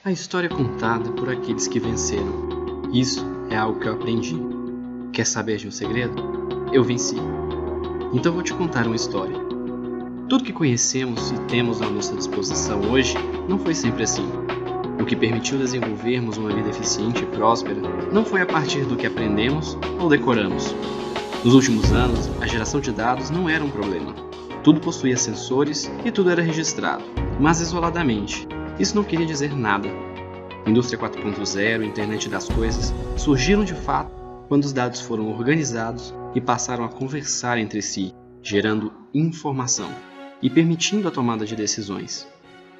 A história é contada por aqueles que venceram. Isso é algo que eu aprendi. Quer saber de um segredo? Eu venci. Então vou te contar uma história. Tudo que conhecemos e temos à nossa disposição hoje não foi sempre assim. O que permitiu desenvolvermos uma vida eficiente e próspera não foi a partir do que aprendemos ou decoramos. Nos últimos anos, a geração de dados não era um problema. Tudo possuía sensores e tudo era registrado, mas isoladamente. Isso não queria dizer nada. Indústria 4.0 e Internet das Coisas surgiram de fato quando os dados foram organizados e passaram a conversar entre si, gerando informação e permitindo a tomada de decisões.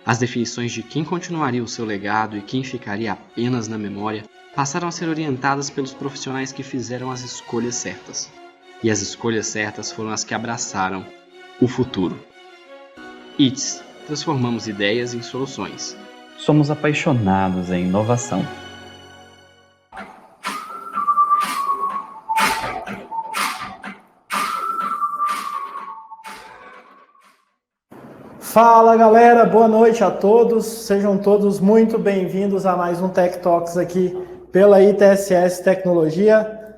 As definições de quem continuaria o seu legado e quem ficaria apenas na memória passaram a ser orientadas pelos profissionais que fizeram as escolhas certas. E as escolhas certas foram as que abraçaram o futuro. ITS, transformamos ideias em soluções. Somos apaixonados em inovação. Fala galera, boa noite a todos, sejam todos muito bem-vindos a mais um Tech Talks aqui pela ITSS Tecnologia.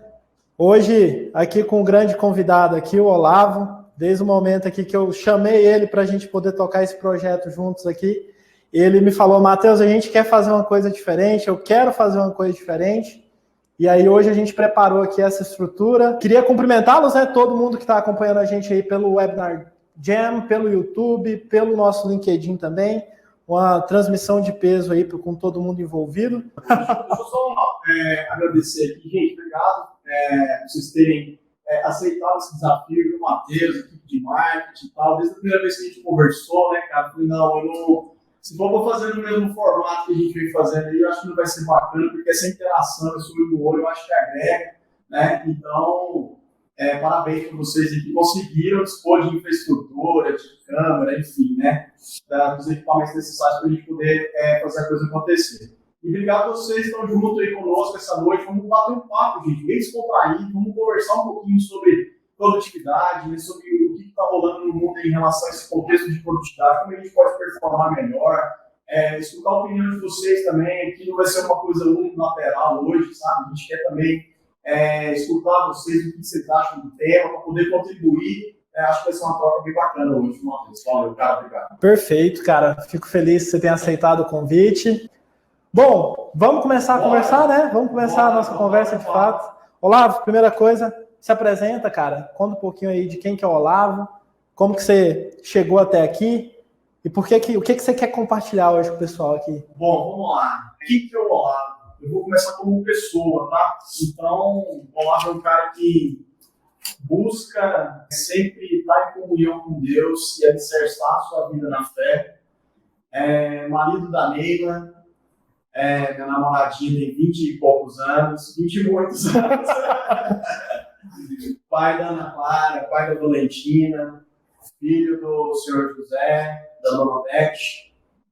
Hoje aqui com um grande convidado aqui, o Olavo, desde o momento aqui que eu chamei ele para a gente poder tocar esse projeto juntos aqui, ele me falou: Matheus, a gente quer fazer uma coisa diferente, eu quero fazer uma coisa diferente, e aí hoje a gente preparou aqui essa estrutura. Queria cumprimentá-los, né, todo mundo que está acompanhando a gente aí pelo Webinar Jam, pelo YouTube, pelo nosso LinkedIn também, uma transmissão de peso aí com todo mundo envolvido. Deixa eu só agradecer aqui, gente, obrigado por vocês terem aceitado esse desafio do Matheus, equipe de marketing e tal. Desde a primeira vez que a gente conversou, né, cara, eu falei, não, eu não, se for fazer no mesmo formato que a gente vem fazendo aí, eu acho que não vai ser bacana, porque essa interação, esse olho no olho, eu acho que agrega, né, então... parabéns para vocês que conseguiram dispor de infraestrutura, de câmera, enfim, né, dos equipamentos necessários para a gente poder fazer a coisa acontecer. E obrigado a vocês que estão junto aí conosco essa noite. Vamos bater um papo, gente, bem descontraído, vamos conversar um pouquinho sobre produtividade, né, sobre o que está rolando no mundo em relação a esse contexto de produtividade, como a gente pode performar melhor, escutar a opinião de vocês também, que não vai ser uma coisa unilateral hoje, sabe? A gente quer também escutar vocês, o que vocês acham do tema, para poder contribuir. Acho que vai ser uma troca bem bacana hoje, Matheus. Valeu, cara, obrigado. Perfeito, cara. Fico feliz que você tenha aceitado o convite. Bom, vamos começar a conversar, né? Vamos começar a nossa conversa de fato. Olavo, primeira coisa, se apresenta, cara. Conta um pouquinho aí de quem que é o Olavo, como que você chegou até aqui e o que você quer compartilhar hoje com o pessoal aqui. Bom, vamos lá. Quem que é o Olavo? Eu vou começar como pessoa, tá? Então, o Olavo é um cara que busca sempre estar em comunhão com Deus e alicerçar a sua vida na fé. Marido da Neila, minha namoradinha tem 20 e poucos anos, 20 e muitos anos. Pai da Ana Clara, pai da Valentina, filho do senhor José, da dona Beth.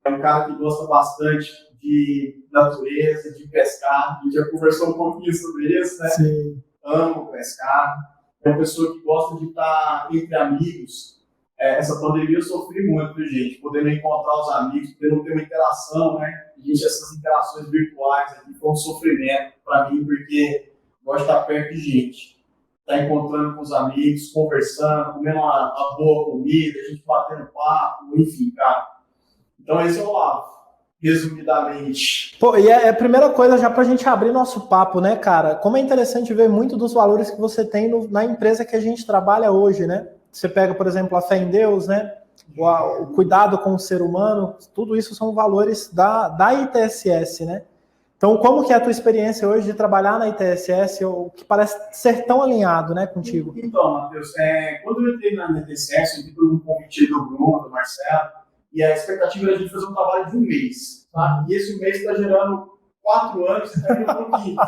É um cara que gosta bastante de natureza, de pescar. A gente já conversou um pouquinho sobre isso, né? Sim. Amo pescar. É uma pessoa que gosta de estar entre amigos. Essa pandemia eu sofri muito, viu, gente? Podendo encontrar os amigos, podendo ter uma interação, né? Gente, essas interações virtuais aqui foi um sofrimento para mim, porque gosto de estar perto de gente. Estar encontrando com os amigos, conversando, comendo uma boa comida, a gente batendo papo, enfim, cara. Então esse é o Olavo, resumidamente. Pô, e a primeira coisa, já pra gente abrir nosso papo, né, cara? Como é interessante ver muito dos valores que você tem na empresa que a gente trabalha hoje, né? Você pega, por exemplo, a fé em Deus, né? O cuidado com o ser humano, tudo isso são valores da ITSS, né? Então, como que é a tua experiência hoje de trabalhar na ITSS, o que parece ser tão alinhado, né, contigo? Então, Matheus, quando eu entrei na ITSS, eu entrei por um convite do Bruno, do Marcelo, e a expectativa era a gente fazer um trabalho de um mês, tá? E esse mês está gerando 4 anos, está gerando um quinto.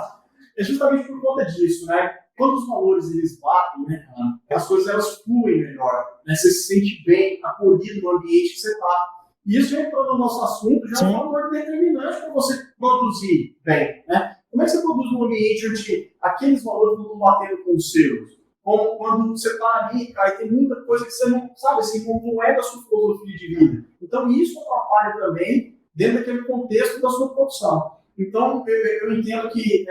É justamente por conta disso, né? Quando os valores eles batem, né, as coisas elas fluem melhor, né? Você se sente bem, acolhido no ambiente que você está. E isso entrou no nosso assunto, já é um fator determinante para você produzir bem, né? Como é que você produz num ambiente onde aqueles valores não estão batendo com os seus? Como quando você está ali, cara, e tem muita coisa que você não sabe, assim, não é da sua filosofia de vida. Então isso atrapalha também dentro daquele contexto da sua produção. Então, eu entendo que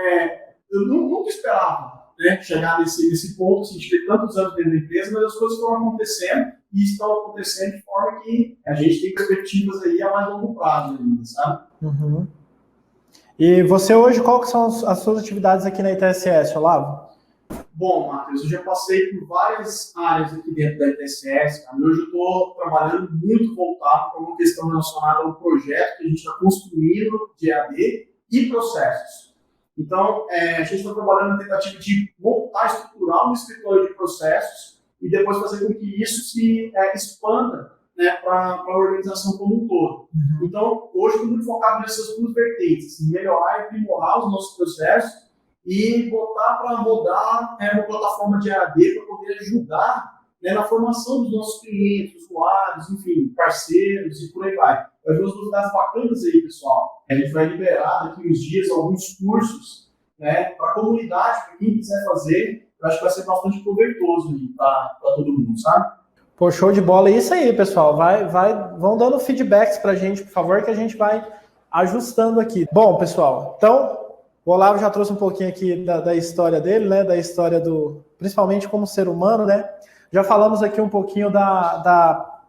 eu nunca esperava, né, chegar nesse ponto, assim, de ter tantos anos dentro da empresa, mas as coisas foram acontecendo e estão acontecendo de forma que a gente tem perspectivas aí a mais longo prazo ainda, sabe? Uhum. E você hoje, qual que são as suas atividades aqui na ITSS, Olavo? Bom, Matheus, eu já passei por várias áreas aqui dentro da ITSS, cara. Hoje eu estou trabalhando muito voltado para uma questão relacionada ao projeto que a gente está construindo de EAD e processos. Então, a gente está trabalhando na tentativa de montar, estruturar um escritório de processos e depois fazer com que isso se expanda, né, para a organização como um todo. Uhum. Então, hoje estou muito focado nessas duas vertentes, em melhorar e aprimorar os nossos processos e botar para rodar uma plataforma de EAD para poder ajudar, né, na formação dos nossos clientes, usuários, enfim, parceiros e por aí vai. Vai ver umas novidades bacanas aí, pessoal. A gente vai liberar daqui uns dias alguns cursos, né, para a comunidade, para quem quiser fazer. Eu acho que vai ser bastante proveitoso para todo mundo, sabe? Pô, show de bola. É isso aí, pessoal. Vão dando feedbacks para a gente, por favor, que a gente vai ajustando aqui. Bom, pessoal, então o Olavo já trouxe um pouquinho aqui da história dele, né? Da história principalmente como ser humano, né? Já falamos aqui um pouquinho da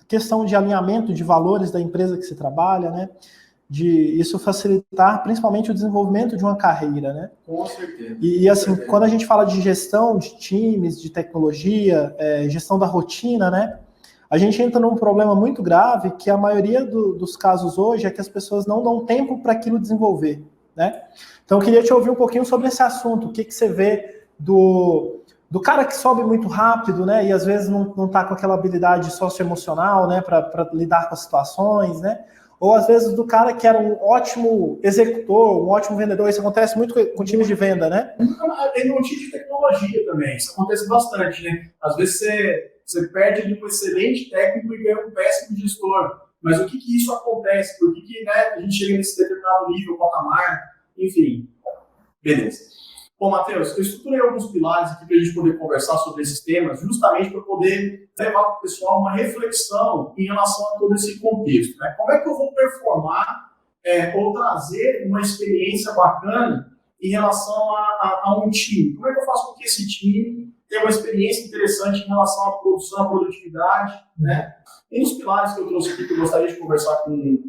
questão de alinhamento de valores da empresa que se trabalha, né? De isso facilitar principalmente o desenvolvimento de uma carreira, né? Com certeza. E assim, quando a gente fala de gestão de times, de tecnologia, gestão da rotina, né? A gente entra num problema muito grave que a maioria dos casos hoje é que as pessoas não dão tempo para aquilo desenvolver, né? Então eu queria te ouvir um pouquinho sobre esse assunto. O que você vê do cara que sobe muito rápido, né? E às vezes não está com aquela habilidade socioemocional, né? Para lidar com as situações, né? Ou às vezes do cara que era um ótimo executor, um ótimo vendedor. Isso acontece muito com times de venda, né? Tem um time de tecnologia também. Isso acontece bastante, né? Às vezes você perde ali um excelente técnico e ganha um péssimo gestor. Mas o que isso acontece? Por que, né, a gente chega nesse determinado nível, patamar? Enfim, beleza. Bom, Matheus, eu estruturei alguns pilares aqui para a gente poder conversar sobre esses temas, justamente para poder levar para o pessoal uma reflexão em relação a todo esse contexto, né? Como é que eu vou performar ou trazer uma experiência bacana em relação a um time? Como é que eu faço com que esse time tenha uma experiência interessante em relação à produção, à produtividade, né? E nos pilares que eu trouxe aqui, que eu gostaria de conversar com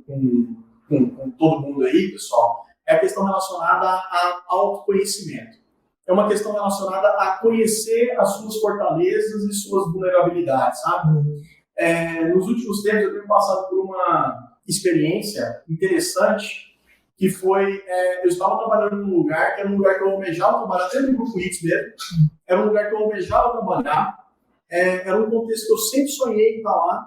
todo mundo aí, pessoal, é a questão relacionada ao autoconhecimento. É uma questão relacionada a conhecer as suas fortalezas e suas vulnerabilidades, sabe? Nos últimos tempos eu tenho passado por uma experiência interessante, que foi, eu estava trabalhando num lugar, que era um lugar que eu almejava trabalhar, dentro do Grupo X mesmo, era um lugar que eu almejava trabalhar, era um contexto que eu sempre sonhei em estar lá,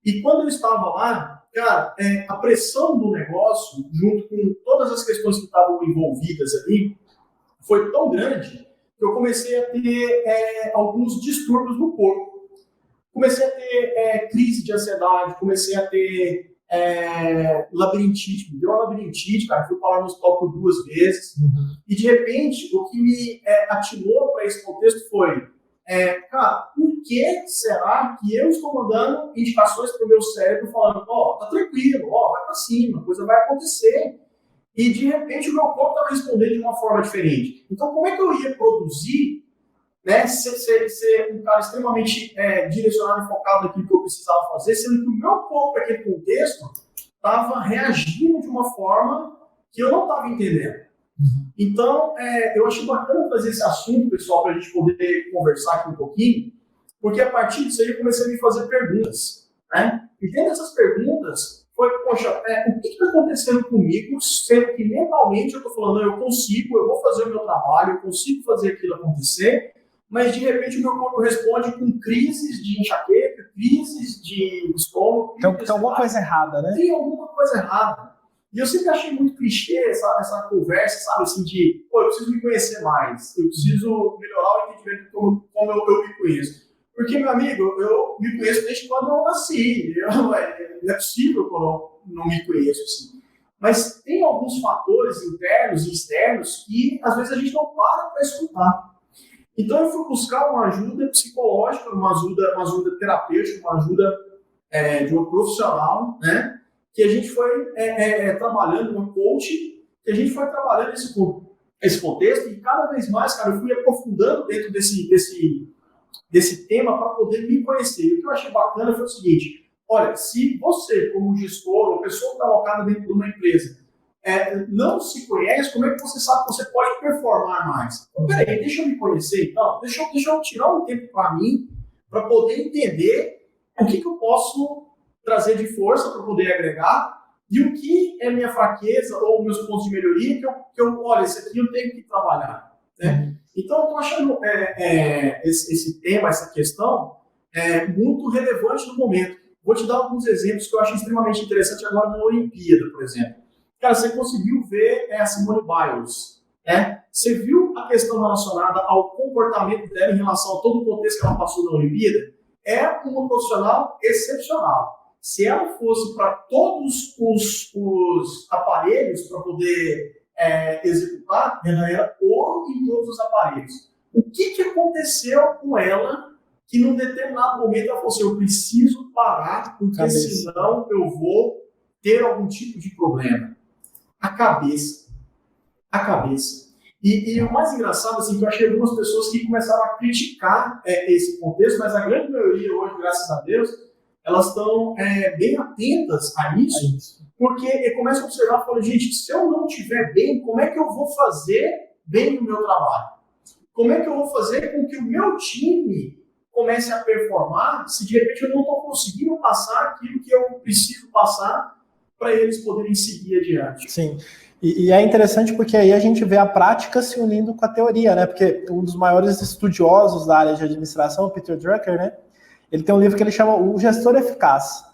e quando eu estava lá, cara, a pressão do negócio, junto com todas as questões que estavam envolvidas ali, foi tão grande que eu comecei a ter alguns distúrbios no corpo. Comecei a ter crise de ansiedade, comecei a ter labirintite. Me deu uma labirintite, cara, fui parar no hospital por 2 vezes. Uhum. E, de repente, o que me ativou para esse contexto foi, cara, por que será que eu estou mandando indicações para o meu cérebro falando, tá tranquilo, vai para cima, a coisa vai acontecer. E, de repente, o meu corpo estava respondendo de uma forma diferente. Então, como é que eu ia produzir, né, ser um cara extremamente direcionado e focado naquilo que eu precisava fazer, sendo que o meu corpo, naquele contexto, estava reagindo de uma forma que eu não estava entendendo. Então, eu achei bacana trazer esse assunto, pessoal, para a gente poder conversar aqui um pouquinho, porque a partir disso aí eu comecei a me fazer perguntas, né? E dentro dessas perguntas, foi, poxa, o que está acontecendo comigo, sendo que mentalmente eu estou falando, eu consigo, eu vou fazer o meu trabalho, eu consigo fazer aquilo acontecer, mas de repente o meu corpo responde com crises de enxaqueca, crises de estômago. Tem alguma coisa errada, né? Tem alguma coisa errada. E eu sempre achei muito clichê essa conversa, sabe, assim, de, eu preciso me conhecer mais, eu preciso melhorar o entendimento de como eu me conheço. Porque, meu amigo, eu me conheço desde quando eu nasci. Não é possível que eu não me conheço assim. Mas tem alguns fatores internos e externos que, às vezes, a gente não para escutar. Então, eu fui buscar uma ajuda psicológica, uma ajuda terapêutica, uma ajuda de uma profissional, né? que a gente foi trabalhando uma coach, que a gente foi trabalhando esse contexto, e cada vez mais, cara, eu fui aprofundando dentro desse tema para poder me conhecer. E o que eu achei bacana foi o seguinte: olha, se você, como gestor, ou pessoa que está alocada dentro de uma empresa, não se conhece, como é que você sabe que você pode performar mais? Então, peraí, deixa eu me conhecer, então, deixa eu tirar um tempo para mim, para poder entender o que eu posso trazer de força para poder agregar, e o que é minha fraqueza ou meus pontos de melhoria que eu olha, esse aqui eu tenho que trabalhar, né? Então, eu estou achando esse tema, essa questão, muito relevante no momento. Vou te dar alguns exemplos que eu acho extremamente interessante agora na Olimpíada, por exemplo. Cara, você conseguiu ver a Simone Biles, né? Você viu a questão relacionada ao comportamento dela em relação a todo o contexto que ela passou na Olimpíada? É uma profissional excepcional. Se ela fosse para todos os aparelhos para poder executar, ela era ouro em todos os aparelhos. O que aconteceu com ela que num determinado momento ela falou assim: eu preciso parar, porque senão eu vou ter algum tipo de problema? A cabeça. E o mais engraçado, assim, que eu achei algumas pessoas que começaram a criticar esse contexto, mas a grande maioria hoje, graças a Deus, elas estão bem atentas a isso, porque começam a observar e falam: gente, se eu não estiver bem, como é que eu vou fazer bem o meu trabalho? Como é que eu vou fazer com que o meu time comece a performar se de repente eu não estou conseguindo passar aquilo que eu preciso passar para eles poderem seguir adiante? Sim. E é interessante porque aí a gente vê a prática se unindo com a teoria, né? Porque um dos maiores estudiosos da área de administração, o Peter Drucker, né? Ele tem um livro que ele chama O Gestor Eficaz,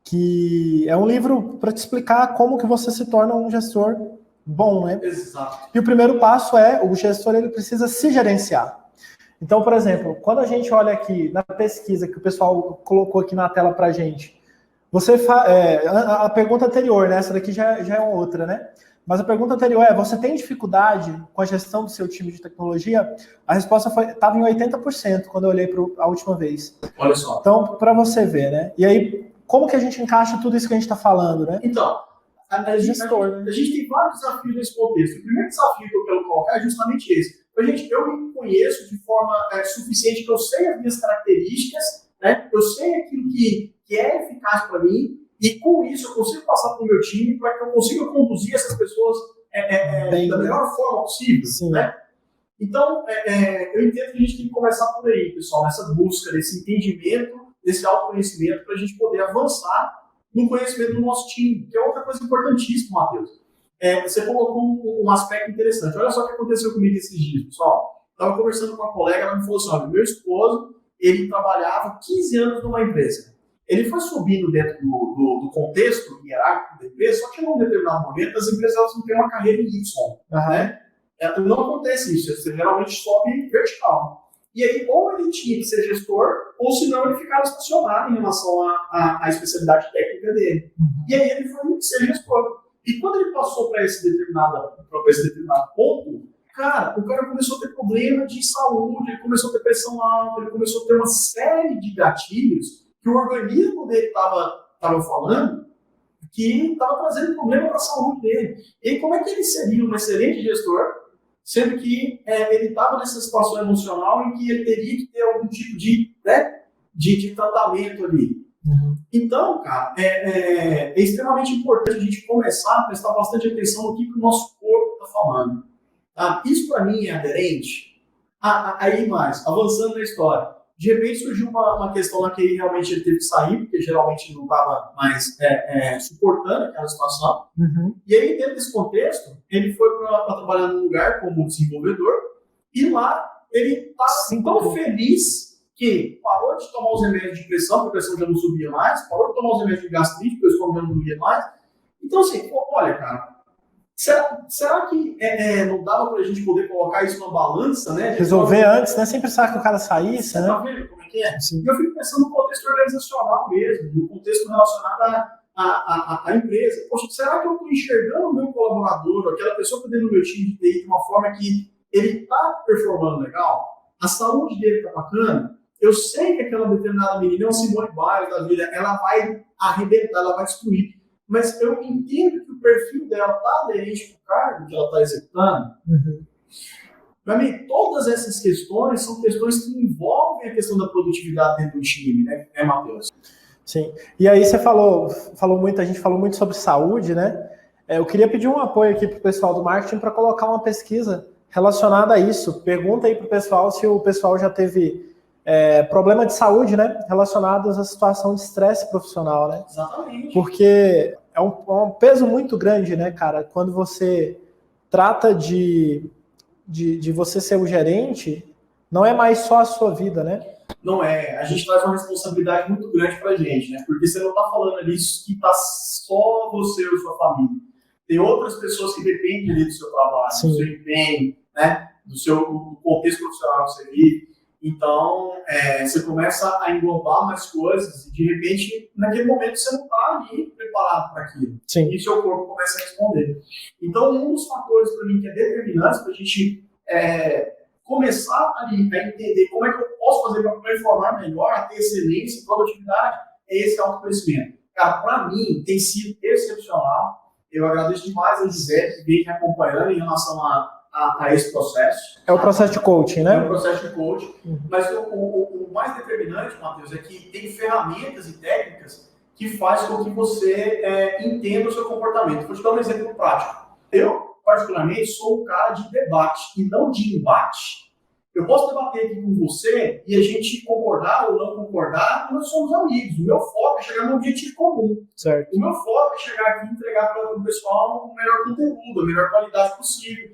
que é um livro para te explicar como que você se torna um gestor bom, né? Exato. E o primeiro passo o gestor ele precisa se gerenciar. Então, por exemplo, quando a gente olha aqui na pesquisa que o pessoal colocou aqui na tela para a gente, a pergunta anterior, né? Essa daqui já é uma outra, né? Mas a pergunta anterior você tem dificuldade com a gestão do seu time de tecnologia? A resposta estava em 80% quando eu olhei a última vez. Olha só. Então, para você ver, né? E aí, como que a gente encaixa tudo isso que a gente está falando, né? Então, a gente tem vários desafios nesse contexto. O primeiro desafio que eu quero colocar é justamente esse. Gente, eu me conheço de forma suficiente, que eu sei as minhas características, né? Eu sei aquilo que é eficaz para mim, e com isso eu consigo passar para o meu time para que eu consiga conduzir essas pessoas da melhor forma possível, né? Então, eu entendo que a gente tem que começar por aí, pessoal, nessa busca, desse entendimento, desse autoconhecimento, para a gente poder avançar no conhecimento do nosso time, que é outra coisa importantíssima, Matheus. Você colocou um aspecto interessante. Olha só o que aconteceu comigo esses dias, pessoal. Estava conversando com uma colega, ela me falou assim: olha, meu esposo, ele trabalhava 15 anos numa empresa. Ele foi subindo dentro do contexto hierárquico da empresa, só que em um determinado momento as empresas elas não têm uma carreira em Y, né? Não acontece isso, você geralmente sobe vertical. E aí, ou ele tinha que ser gestor, ou senão ele ficava estacionado em relação à especialidade técnica dele. E aí ele foi ser gestor. E quando ele passou para esse determinado ponto, o cara começou a ter problema de saúde, ele começou a ter pressão alta, ele começou a ter uma série de gatilhos que o organismo dele estava falando que estava trazendo problema para a saúde dele. E aí, como é que ele seria um excelente gestor, sendo que ele estava nessa situação emocional em que ele teria que ter algum tipo de tratamento ali? Então, cara, é extremamente importante a gente começar a prestar bastante atenção no que o nosso corpo está falando. Tá? Isso, para mim, é aderente. Aí mais, avançando na história. De repente surgiu uma questão lá que realmente ele teve que sair, porque geralmente não estava mais suportando aquela situação. E aí, dentro desse contexto, ele foi para trabalhar num lugar como desenvolvedor, e lá ele está tão feliz que parou de tomar os remédios de pressão, porque a pressão já não subia mais, parou de tomar os remédios de gastrite, porque o estômago já não doía mais. Então, assim, olha, cara, será que não dava para a gente poder colocar isso na balança, né? Resolver antes, né? Sempre sabe que o cara saísse, né? Tá vendo como é que é? Sim. Eu fico pensando no contexto organizacional mesmo, no contexto relacionado à empresa. Poxa, será que eu estou enxergando o meu colaborador, aquela pessoa que está dentro do meu time de TI, de uma forma que ele está performando legal? A saúde dele está bacana? Eu sei que aquela determinada menina é uma Simone Biles da vida, ela vai arrebentar, ela vai destruir. mas eu entendo que o perfil dela está aderente ao cargo que ela está executando. Para mim, todas essas questões são questões que envolvem a questão da produtividade dentro do time, né, Matheus? Sim. E aí você a gente falou muito sobre saúde, né? Eu queria pedir um apoio aqui para o pessoal do marketing para colocar uma pesquisa relacionada a isso. Pergunta aí para o pessoal se o pessoal já teve problema de saúde, né? Relacionados à situação de estresse profissional, né? Exatamente. Porque é um peso muito grande, né, cara? Quando você trata de você ser o gerente, não é mais só a sua vida, né? Não é. A gente traz uma responsabilidade muito grande pra gente, né? Porque você não tá falando ali que tá só você ou sua família. Tem outras pessoas que dependem ali do seu trabalho, Sim. do seu empenho, né? Do contexto profissional que você vive. Então, você começa a englobar mais coisas e, de repente, naquele momento você não tá ali preparado para aquilo. Sim. E seu corpo começa a responder. Então, um dos fatores para mim que é determinante para a gente começar ali a entender como é que eu posso fazer para performar melhor, a ter excelência e produtividade, é esse autoconhecimento. Cara, para mim, tem sido excepcional. Eu agradeço demais a Gisele que vem me acompanhando em relação a esse processo. É o processo de coaching, né? É o processo de coaching. Mas o mais determinante, Matheus, é que tem ferramentas e técnicas que faz com que você entenda o seu comportamento. Vou te dar um exemplo prático. Eu, particularmente, sou um cara de debate e não de embate. Eu posso debater aqui com você e a gente concordar ou não concordar, nós somos amigos. O meu foco é chegar no objetivo comum. Certo. O meu foco é chegar aqui e entregar para o pessoal o melhor conteúdo, a melhor qualidade possível.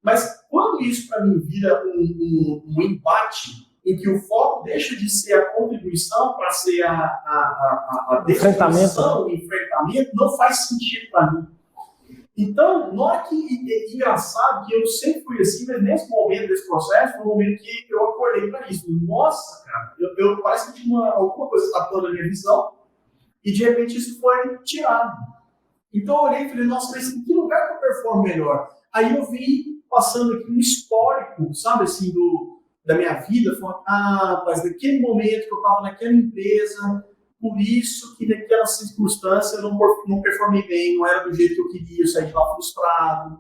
Mas quando isso para mim vira um embate, em que o foco deixa de ser a contribuição para ser a definição, o enfrentamento, não faz sentido para mim. Então, não é que é engraçado que eu sempre fui assim, mas nesse momento desse processo, foi um momento que eu acordei para isso. Nossa, cara, eu parece que tinha alguma coisa tapando a minha visão e de repente isso foi tirado. Então eu olhei e falei, nossa, mas em que lugar que eu performo melhor? Aí eu vi passando aqui um histórico, sabe, assim, da minha vida, falando, mas naquele momento que eu estava naquela empresa, por isso que naquela circunstância eu não performei bem, não era do jeito que eu queria, eu saí de lá frustrado,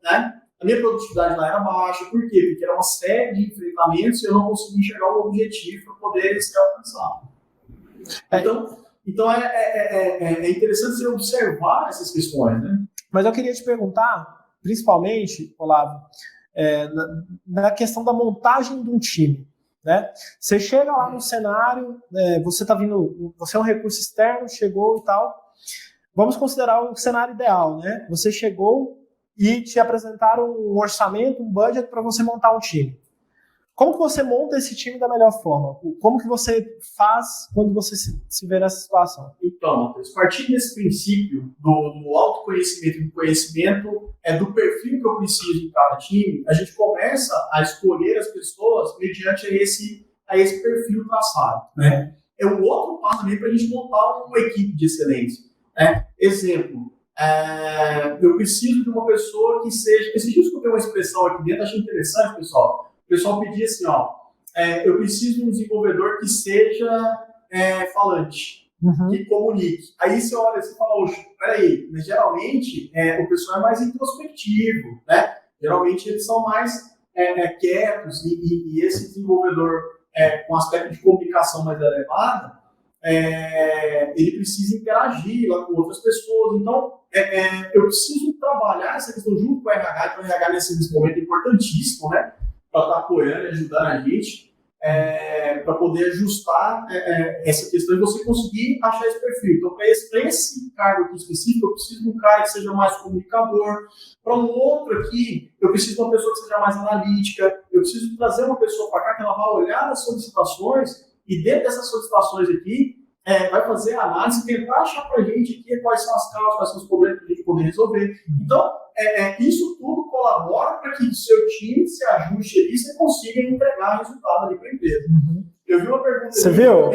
né? A minha produtividade lá era baixa, por quê? Porque era uma série de enfrentamentos e eu não conseguia enxergar o objetivo para poder ser alcançado. Então é interessante você observar essas questões, né? Mas eu queria te perguntar, principalmente, Olavo, na questão da montagem de um time, né? Você chega lá no cenário, você é um recurso externo, chegou e tal. Vamos considerar o cenário ideal, né? Você chegou e te apresentaram um orçamento, um budget para você montar um time. Como que você monta esse time da melhor forma? Como que você faz quando você se vê nessa situação? Então, Matheus, partindo desse princípio do autoconhecimento e do conhecimento do perfil que eu preciso em cada time, a gente começa a escolher as pessoas mediante a esse perfil traçado, né? É um outro passo também para a gente montar uma equipe de excelência, né? Exemplo, eu preciso de uma pessoa que seja... Esses dias que eu tenho uma expressão aqui dentro, achei interessante, pessoal. O pessoal pedia assim, eu preciso de um desenvolvedor que seja falante, que comunique. Aí você olha e fala, oxe, peraí, mas geralmente o pessoal é mais introspectivo, né? Geralmente eles são mais quietos e esse desenvolvedor com aspecto de comunicação mais elevado, ele precisa interagir lá com outras pessoas. Então, eu preciso trabalhar essa questão junto com o RH, que o RH nesse momento é importantíssimo, né? Para estar apoiando e ajudando a gente, para poder ajustar essa questão e você conseguir achar esse perfil. Então, para esse cargo aqui específico, eu preciso de um cara que seja mais comunicador. Para um outro aqui, eu preciso de uma pessoa que seja mais analítica. Eu preciso trazer uma pessoa para cá que ela vai olhar as solicitações e dentro dessas solicitações aqui, vai fazer a análise e tentar achar para a gente aqui quais são as causas, quais são os problemas que a gente poder resolver. Então, isso tudo colabora para que o seu time se ajuste ali e você consiga entregar resultado ali para a empresa. Eu vi uma pergunta... Você viu?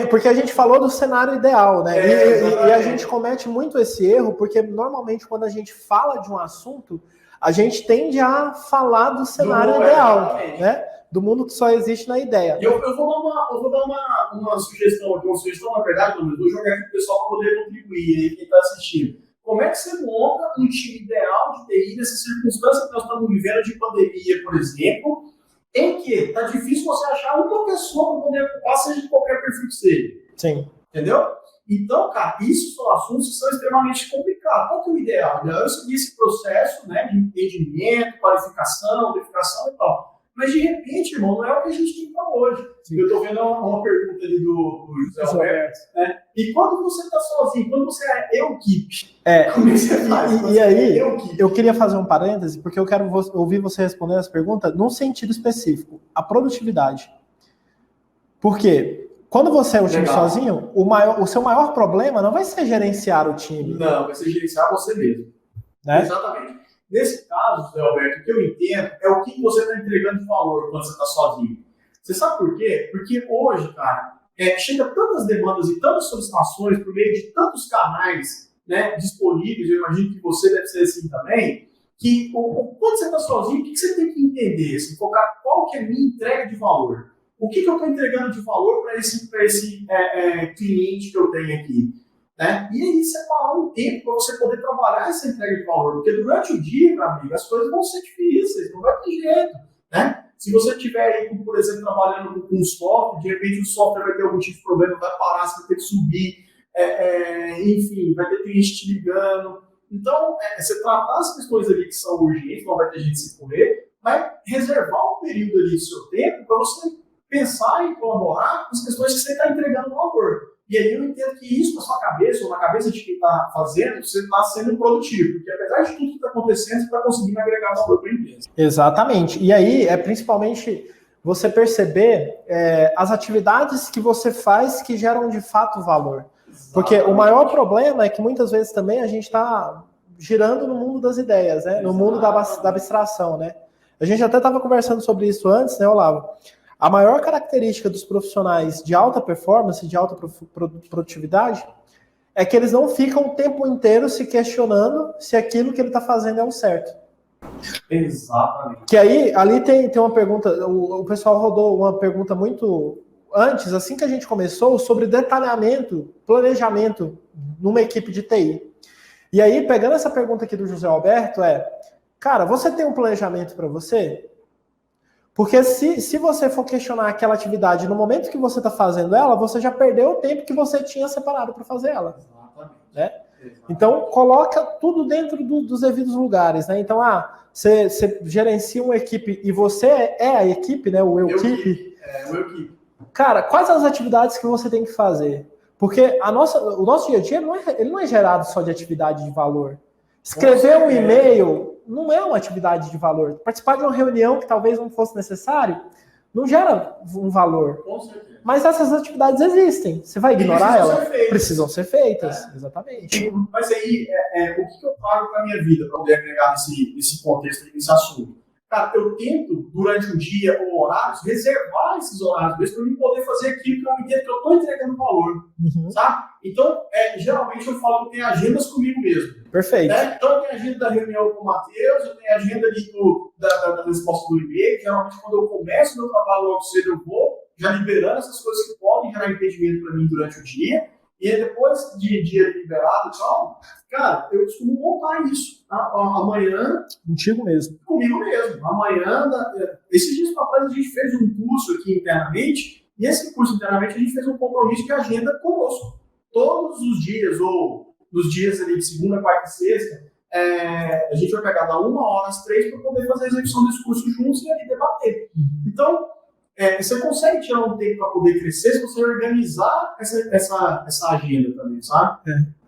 Porque a gente falou do cenário ideal, né? E a gente comete muito esse erro, porque normalmente quando a gente fala de um assunto, a gente tende a falar do cenário ideal, né? do mundo que só existe na ideia. Eu vou dar uma sugestão aqui, uma sugestão, na verdade, não, eu vou jogar aqui para o pessoal para poder contribuir, aí quem está assistindo. Como é que você monta um time ideal de TI nessa circunstância que nós estamos vivendo de pandemia, por exemplo, em que está difícil você achar uma pessoa para poder ocupar, seja de qualquer perfil que seja. Sim. Entendeu? Então, cara, isso são assuntos que são extremamente complicados. Qual que é o ideal? O ideal é eu seguir esse processo, né, de entendimento, qualificação, verificação e tal. Mas, de repente, irmão, não é o que a gente tem para hoje. Sim. Eu estou vendo uma pergunta ali do José Alberto. Né? E quando você está sozinho, quando você é equipe, como é que você faz? E aí, eu queria fazer um parêntese, porque eu quero ouvir você responder essa pergunta num sentido específico. A produtividade. Por quê? Quando você é um time sozinho, o seu maior problema não vai ser gerenciar o time. Não, vai ser gerenciar você mesmo. Né? Exatamente. Nesse caso, José Alberto, o que eu entendo é o que você está entregando de valor quando você está sozinho. Você sabe por quê? Porque hoje, cara, chega tantas demandas e tantas solicitações por meio de tantos canais, né, disponíveis, eu imagino que você deve ser assim também, que quando você está sozinho, o que você tem que entender? Assim, focar qual que é a minha entrega de valor. O que eu estou entregando de valor para esse cliente que eu tenho aqui? Né? E aí separar um tempo para você poder trabalhar essa entrega de valor. Porque durante o dia, meu amigo, as coisas vão ser difíceis, não vai ter jeito. Né? Se você estiver aí, por exemplo, trabalhando com um software, de repente o software vai ter algum tipo de problema, vai parar, você vai ter que subir, enfim, vai ter cliente te ligando. Então, você tratar as questões ali que são urgentes, não vai ter gente se correr, vai reservar um período ali do seu tempo para você pensar e colaborar com as questões que você está entregando valor. E aí eu entendo que isso na sua cabeça, ou na cabeça de quem está fazendo, você está sendo produtivo. Porque apesar de tudo que está acontecendo, você está conseguindo agregar valor para a empresa. Exatamente. E aí é principalmente você perceber as atividades que você faz que geram de fato valor. Exatamente. Porque o maior problema é que muitas vezes também a gente está girando no mundo das ideias, né? No mundo da abstração, né? A gente até estava conversando sobre isso antes, né, Olavo? A maior característica dos profissionais de alta performance, de alta produtividade, é que eles não ficam o tempo inteiro se questionando se aquilo que ele está fazendo é o certo. Exatamente. Que aí, ali tem uma pergunta, o pessoal rodou uma pergunta muito antes, assim que a gente começou, sobre detalhamento, planejamento numa equipe de TI. E aí, pegando essa pergunta aqui do José Alberto, cara, você tem um planejamento para você? Porque se você for questionar aquela atividade no momento que você está fazendo ela, você já perdeu o tempo que você tinha separado para fazer ela. Exatamente. Né? Exatamente. Então, coloca tudo dentro dos devidos lugares. Né? Então, você gerencia uma equipe e você é a equipe, né? O equipe. O equipe. Cara, quais as atividades que você tem que fazer? Porque o nosso dia a dia ele não é gerado só de atividade de valor. Escrever um e-mail não é uma atividade de valor. Participar de uma reunião que talvez não fosse necessário não gera um valor. Com certeza. Mas essas atividades existem. Você vai ignorar elas? Precisam ser feitas. Exatamente. Mas aí, o que eu trago para a minha vida para poder agregar nesse contexto, nesse assunto? Cara, eu tento, durante o dia ou horários, reservar esses horários mesmo para eu poder fazer aquilo que eu entendo que eu estou entregando valor. Sabe? Então, geralmente eu falo que eu tenho agendas comigo mesmo. Perfeito. Então, eu tenho a agenda da reunião com o Matheus, eu tenho a agenda ali da resposta do e-mail. Geralmente, quando eu começo meu trabalho logo cedo, eu vou já liberando essas coisas que podem gerar impedimento para mim durante o dia. E aí, depois de dia liberado, cara, eu costumo montar isso. Amanhã. Contigo mesmo. Comigo mesmo. Amanhã, esses dias para trás, a gente fez um curso aqui internamente. E esse curso internamente, a gente fez um compromisso de agenda conosco. Todos os dias, ou nos dias ali de segunda, quarta e sexta, a gente vai pegar da 1 hora às 3 para poder fazer a execução desse curso juntos e ali debater. Então, você consegue tirar um tempo para poder crescer se você organizar essa agenda também, sabe?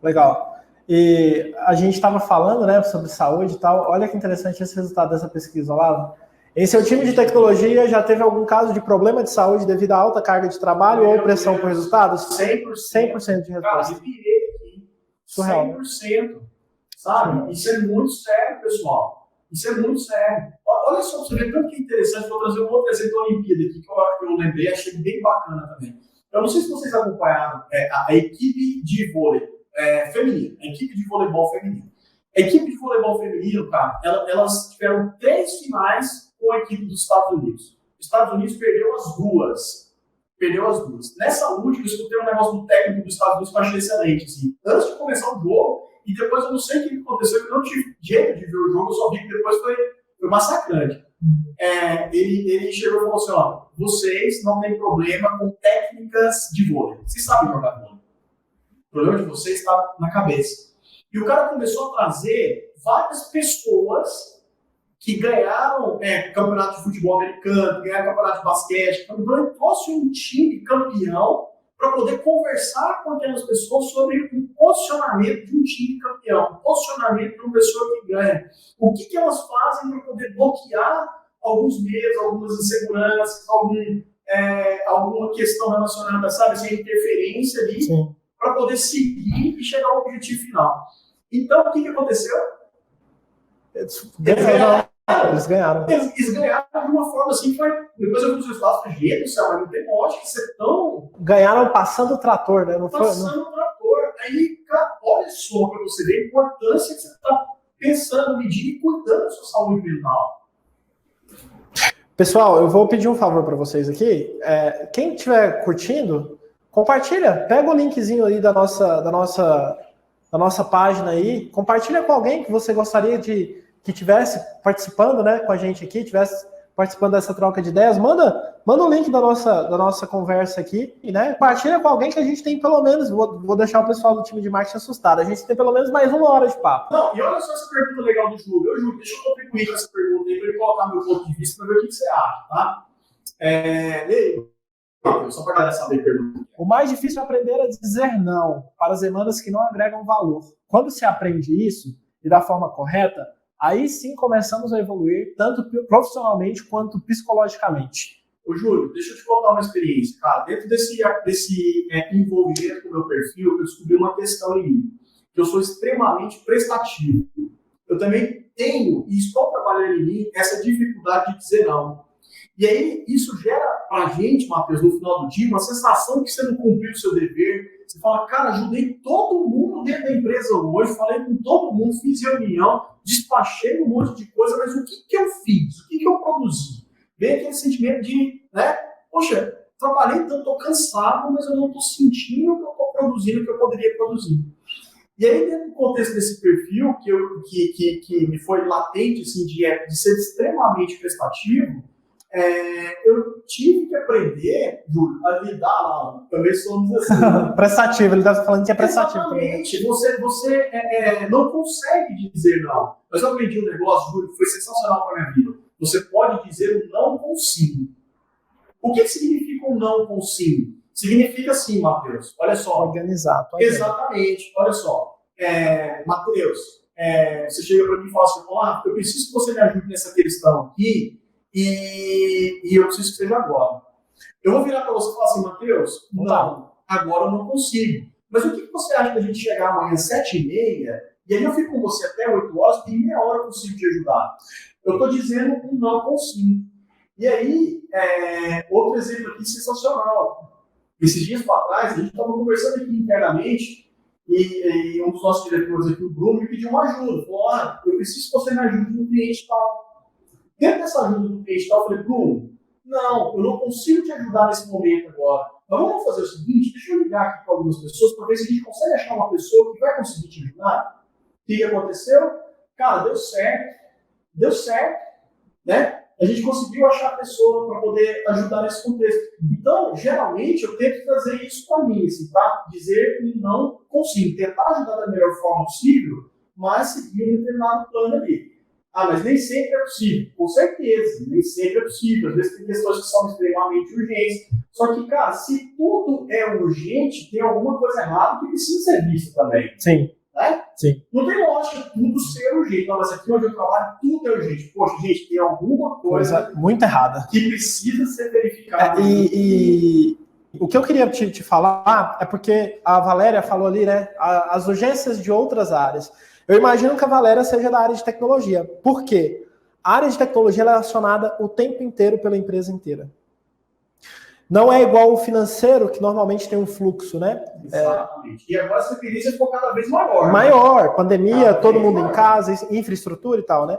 Legal. E a gente estava falando, né, sobre saúde e tal. Olha que interessante esse resultado dessa pesquisa, Olavo. Em seu time de tecnologia, já teve algum caso de problema de saúde devido à alta carga de trabalho ou pressão por resultados? 100% de resposta. Cara, revirei aqui. Surreal. 100%. Sabe? Isso é muito sério, pessoal. Isso é muito sério. Olha só, você vê tanto que é interessante. Vou trazer um outro exemplo da Olimpíada aqui que eu lembrei, achei bem bacana também. Eu não sei se vocês acompanharam a equipe de vôlei feminino, a equipe de voleibol feminino. A equipe de voleibol feminino, cara, elas tiveram 3 finais com a equipe dos Estados Unidos. Estados Unidos perdeu as duas. Nessa última, eu escutei um negócio do técnico dos Estados Unidos que eu achei excelente. Assim. Antes de começar o jogo, e depois eu não sei o que aconteceu, eu não tive jeito de ver o jogo, eu só vi que depois foi massacrante. Ele chegou e falou assim, ó, vocês não têm problema com técnicas de vôlei. Vocês sabem jogar vôlei. O problema de vocês está na cabeça. E o cara começou a trazer várias pessoas que ganharam campeonato de futebol americano, ganharam campeonato de basquete. Então ele trouxe um time campeão para poder conversar com aquelas pessoas sobre o posicionamento de um time campeão, o posicionamento de uma pessoa que ganha. O que elas fazem para poder bloquear alguns medos, algumas inseguranças, alguma questão relacionada, sabe, essa interferência ali, para poder seguir e chegar ao objetivo final. Então, o que aconteceu? Eles ganharam. Eles ganharam de uma forma assim que foi. Depois eu vi os resultados e falei, gente do céu, mas não tem lógica que ser tão. Ganharam passando o trator, né? Não passando o trator. Aí, cara, olha só para você ver a importância que você está pensando, medindo e cuidando da sua saúde mental. Pessoal, eu vou pedir um favor para vocês aqui. Quem estiver curtindo, compartilha. Pega o linkzinho aí da nossa página aí. Compartilha com alguém que você gostaria que estivesse participando, né, com a gente aqui, estivesse participando dessa troca de ideias. Manda o link da nossa conversa aqui, né? Compartilha com alguém que a gente tem pelo menos, vou deixar o pessoal do time de marketing assustado, a gente tem pelo menos mais 1 hora de papo. Não, e olha só essa pergunta legal do Júlio. Júlio, deixa eu contribuir com essa pergunta aí para ele colocar meu ponto de vista para ver o que você acha, tá? Só para saber a pergunta. O mais difícil é aprender a dizer não para as demandas que não agregam valor. Quando se aprende isso, e da forma correta, aí sim começamos a evoluir, tanto profissionalmente quanto psicologicamente. Ô, Júlio, deixa eu te contar uma experiência. Cara, dentro desse envolvimento com o meu perfil, eu descobri uma questão em mim, que eu sou extremamente prestativo. Eu também tenho, e estou trabalhando em mim, essa dificuldade de dizer não. E aí, isso gera pra gente, Matheus, no final do dia, uma sensação que você não cumpriu o seu dever. Você fala, cara, ajudei todo mundo dentro da empresa hoje, falei com todo mundo, fiz reunião, despachei um monte de coisa, mas o que eu fiz? O que eu produzi? Vem aquele sentimento de, né, poxa, trabalhei tanto, estou cansado, mas eu não estou sentindo o que eu estou produzindo, o que eu poderia produzir. E aí, dentro do contexto desse perfil, que me foi latente, assim, de ser extremamente prestativo, eu tive que aprender, Júlio, a lidar lá. Também somos assim. Né? Prestativo, ele está falando que é prestativo. Exatamente. Você não consegue dizer não. Mas eu aprendi um negócio, Júlio, que foi sensacional para a minha vida. Você pode dizer um não com sim. O que significa um não com sim? Significa assim, Matheus. Olha só. Organizar. Exatamente. Olha só. Matheus, você chega para mim e fala assim, eu preciso que você me ajude nessa questão aqui. E eu preciso que seja agora. Eu vou virar para você e falar assim, Matheus, não, agora eu não consigo. Mas o que você acha da gente chegar amanhã às 7h30 e aí eu fico com você até 8 horas e em meia hora eu consigo te ajudar? Eu estou dizendo um não consigo. E aí, outro exemplo aqui sensacional. Esses dias para trás, a gente estava conversando aqui internamente e um dos nossos diretores aqui, o Bruno, me pediu uma ajuda. Falou, eu preciso que você me ajude no cliente tal. Dentro dessa ajuda do cliente, eu falei, Bruno, não, eu não consigo te ajudar nesse momento agora. Mas vamos fazer o seguinte, deixa eu ligar aqui para algumas pessoas para ver se a gente consegue achar uma pessoa que vai conseguir te ajudar. O que aconteceu? Cara, deu certo, né? A gente conseguiu achar a pessoa para poder ajudar nesse contexto. Então, geralmente, eu tento trazer isso para mim, assim, tá? Dizer que não consigo, tentar ajudar da melhor forma possível, mas seguir um determinado plano ali. Mas nem sempre é possível. Com certeza, nem sempre é possível. Às vezes tem questões que são extremamente urgentes. Só que, cara, se tudo é urgente, tem alguma coisa errada que precisa ser vista também. Sim. Né? Sim. Não tem lógica tudo ser urgente. Não, mas aqui onde eu trabalho, tudo é urgente. Poxa, gente, tem alguma coisa muito errada que precisa ser verificada. E o que eu queria te falar é porque a Valéria falou ali, né? As urgências de outras áreas. Eu imagino que a Valéria seja da área de tecnologia. Por quê? A área de tecnologia ela é acionada o tempo inteiro pela empresa inteira. Não é igual o financeiro, que normalmente tem um fluxo, né? Exatamente. E agora essa experiência ficou cada vez maior. Maior, né? Pandemia, todo mundo em casa, infraestrutura e tal, né?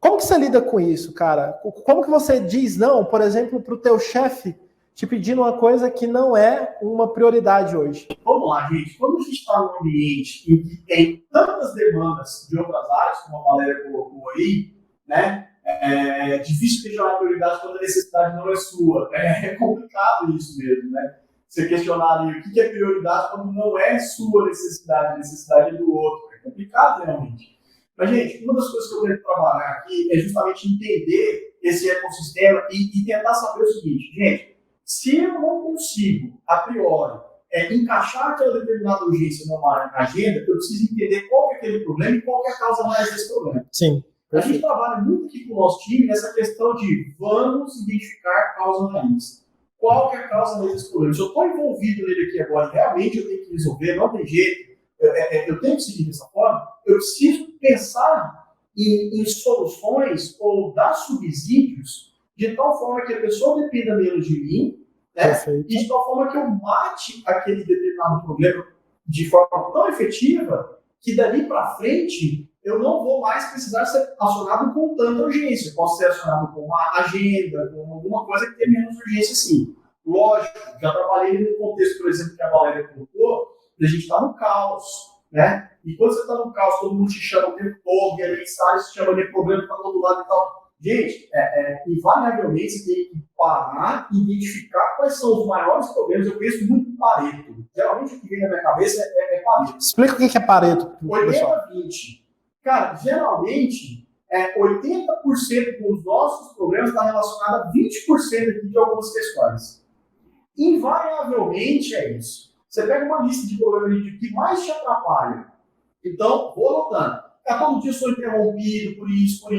Como que você lida com isso, cara? Como que você diz não, por exemplo, para o teu chefe te pedindo uma coisa que não é uma prioridade hoje? Vamos lá, gente. Quando a gente está num ambiente em que tem tantas demandas de outras áreas, como a Valéria colocou aí, né? É difícil questionar a prioridade quando a necessidade não é sua. É complicado isso mesmo, né? Você questionar ali o que é prioridade quando não é sua necessidade, a necessidade é do outro. É complicado, realmente. Mas, gente, uma das coisas que eu quero trabalhar aqui é justamente entender esse ecossistema e tentar saber o seguinte, gente, se eu não consigo, a priori, encaixar aquela determinada urgência numa agenda, eu preciso entender qual é aquele problema e qual é a causa mais desse problema. Sim. A gente trabalha muito aqui com o nosso time nessa questão de vamos identificar a causa raiz. Qual que é a causa raiz desse problema? Se eu estou envolvido nele aqui agora e realmente eu tenho que resolver, não tem jeito, eu tenho que seguir dessa forma, eu preciso pensar em soluções ou dar subsídios de tal forma que a pessoa dependa menos de mim, né? E de tal forma que eu mate aquele determinado problema de forma tão efetiva que dali para frente eu não vou mais precisar ser acionado com tanta urgência. Eu posso ser acionado com uma agenda, com alguma coisa que tenha menos urgência, sim. Lógico, já trabalhei no contexto, por exemplo, que a Valéria colocou, a gente está no caos, né? E quando você está no caos, todo mundo te chama o tempo todo, e a mensagem se chama de problema para todo lado e tal. Gente, invariavelmente você tem que parar e identificar quais são os maiores problemas. Eu penso muito em Pareto. Geralmente o que vem na minha cabeça é Pareto. Explica o que é Pareto, pessoal. 80-20. Cara, geralmente, 80% dos nossos problemas está relacionado a 20% aqui de algumas questões. Invariavelmente é isso. Você pega uma lista de problemas de que mais te atrapalha. Então, vou anotando. Todo dia eu sou interrompido por isso,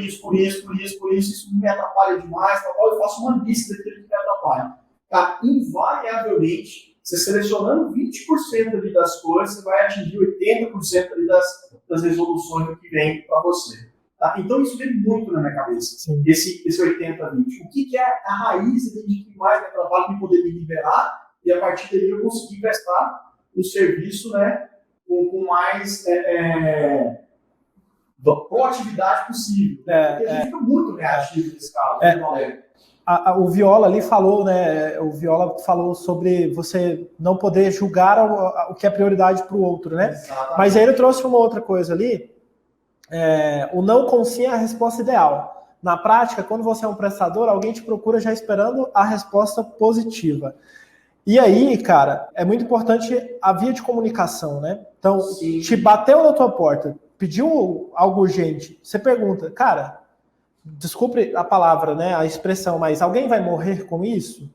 isso me atrapalha demais, eu faço uma lista daquilo que me atrapalha. Tá? Invariavelmente, você selecionando 20% ali das coisas, você vai atingir 80% ali das resoluções do que vem para você. Tá? Então, isso vem muito na minha cabeça, esse 80-20. O que é a raiz de que mais me atrapalha para poder me liberar e, a partir daí, eu conseguir prestar um serviço, né, com mais proatividade possível. Porque a gente fica muito reativo nesse caso, né, Valéria? O Viola ali falou, né? O Viola falou sobre você não poder julgar o que é prioridade para o outro, né? Exatamente. Mas aí ele trouxe uma outra coisa ali. O não com sim é a resposta ideal. Na prática, quando você é um prestador, alguém te procura já esperando a resposta positiva. E aí, cara, é muito importante a via de comunicação, né? Então, te bateu na tua porta, pediu algo urgente, você pergunta, cara, desculpe a palavra, né, a expressão, mas alguém vai morrer com isso?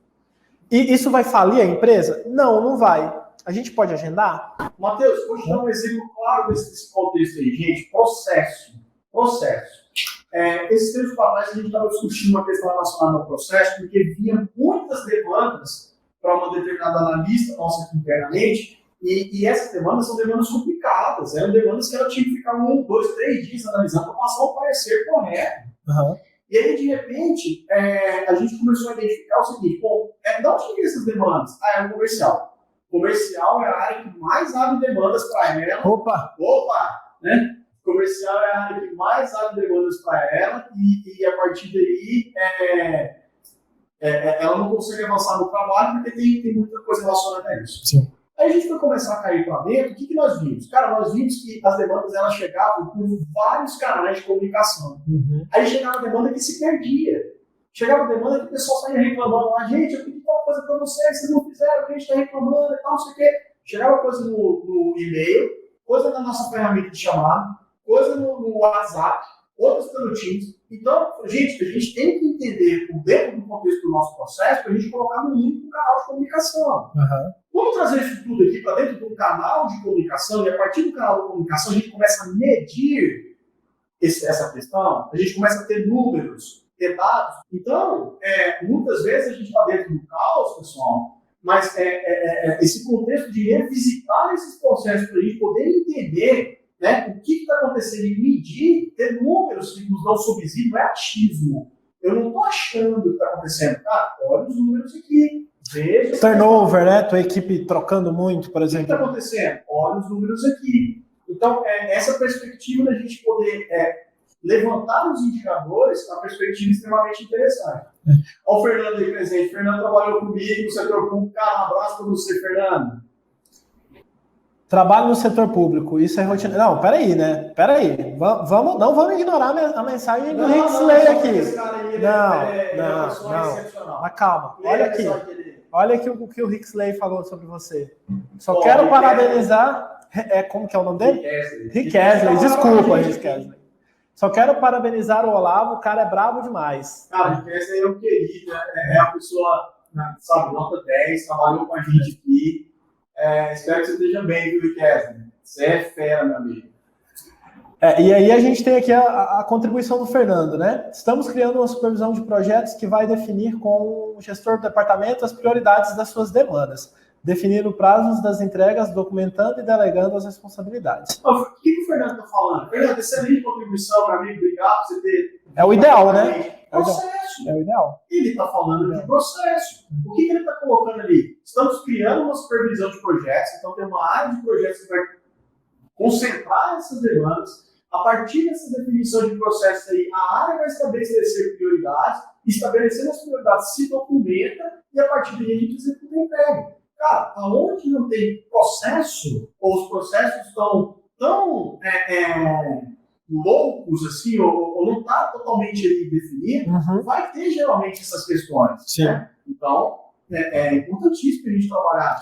E isso vai falir a empresa? Não, não vai. A gente pode agendar? Matheus, vou te dar um exemplo claro desse contexto aí, gente. Processo. Esses tempos para trás a gente estava discutindo uma questão relacionada ao processo, porque havia muitas demandas para uma determinada analista nossa aqui internamente, e essas demandas são demandas complicadas, eram demandas que ela tinha que ficar 1, 2, 3 dias analisando para passar o parecer correto. Uhum. E aí, de repente, a gente começou a identificar o seguinte, de onde vem essas demandas? É o comercial. Comercial é a área que mais abre demandas para ela. Opa! Né? Comercial é a área que mais abre demandas para ela e a partir daí ela não consegue avançar no trabalho porque tem muita coisa relacionada a isso. Sim. Aí a gente foi começar a cair para dentro, o que nós vimos? Cara, nós vimos que as demandas elas chegavam por vários canais de comunicação. Uhum. Aí chegava a demanda que se perdia. Chegava a demanda que o pessoal saía reclamando lá, gente, eu pedi tal coisa para vocês não fizeram, a gente está reclamando e tal, não sei o quê. Chegava coisa no e-mail, coisa na nossa ferramenta de chamada, coisa no WhatsApp, outras pelo Teams. Então, gente, a gente tem que entender dentro do contexto do nosso processo para a gente colocar no único canal de comunicação. Uhum. Vamos trazer isso tudo aqui para dentro de um canal de comunicação e a partir do canal de comunicação a gente começa a medir essa questão, a gente começa a ter números, ter dados. Então, muitas vezes a gente está dentro do caos, pessoal, mas esse contexto de revisitar esses processos para a gente poder entender, né, o que está acontecendo e medir, ter números que nos dão subsídio, não é achismo. Eu não estou achando o que está acontecendo. Cara, olha os números aqui. Veja. Turnover, né? Tua equipe trocando muito, por exemplo. O que está acontecendo? Olha os números aqui. Então, essa perspectiva da gente poder levantar os indicadores, a perspectiva é extremamente interessante. Olha o Fernando aí presente. Fernando trabalhou comigo no setor público. Cara, um abraço para você, Fernando. Trabalho no setor público, isso é rotina. Não, peraí, né? Peraí. Não vamos ignorar a mensagem do Ricksley aqui. Não. Mas calma. Olha aqui o que o Ricksley falou sobre você. Só quero parabenizar. Como que é o nome dele? Rick Kesley. Desculpa, Rick Kesley. Só quero parabenizar o Olavo, o cara é brabo demais. Cara, o Rick Kesley é um querido, é uma pessoa, sabe, nota 10, trabalhou com a gente aqui. Espero que você esteja bem, viu, Rick? Você é fera, meu amigo. E aí a gente tem aqui a contribuição do Fernando, né? Estamos criando uma supervisão de projetos que vai definir com o gestor do departamento as prioridades das suas demandas, definindo prazos das entregas, documentando e delegando as responsabilidades. O que o Fernando está falando? Fernando, excelente contribuição, meu amigo. Obrigado por você ter... É o ideal, né? Processo. É o ideal. Ele está falando de processo. O que ele está colocando ali? Estamos criando uma supervisão de projetos, então tem uma área de projetos que vai concentrar essas demandas. A partir dessa definição de processo aí, a área vai estabelecer prioridades, estabelecendo as prioridades se documenta e a partir daí a gente executa a entrega. Cara, aonde não tem processo, ou os processos estão tão loucos assim, ou não está totalmente ali definido, vai ter geralmente essas questões. Sim. Né? Então, é importantíssimo a gente trabalhar.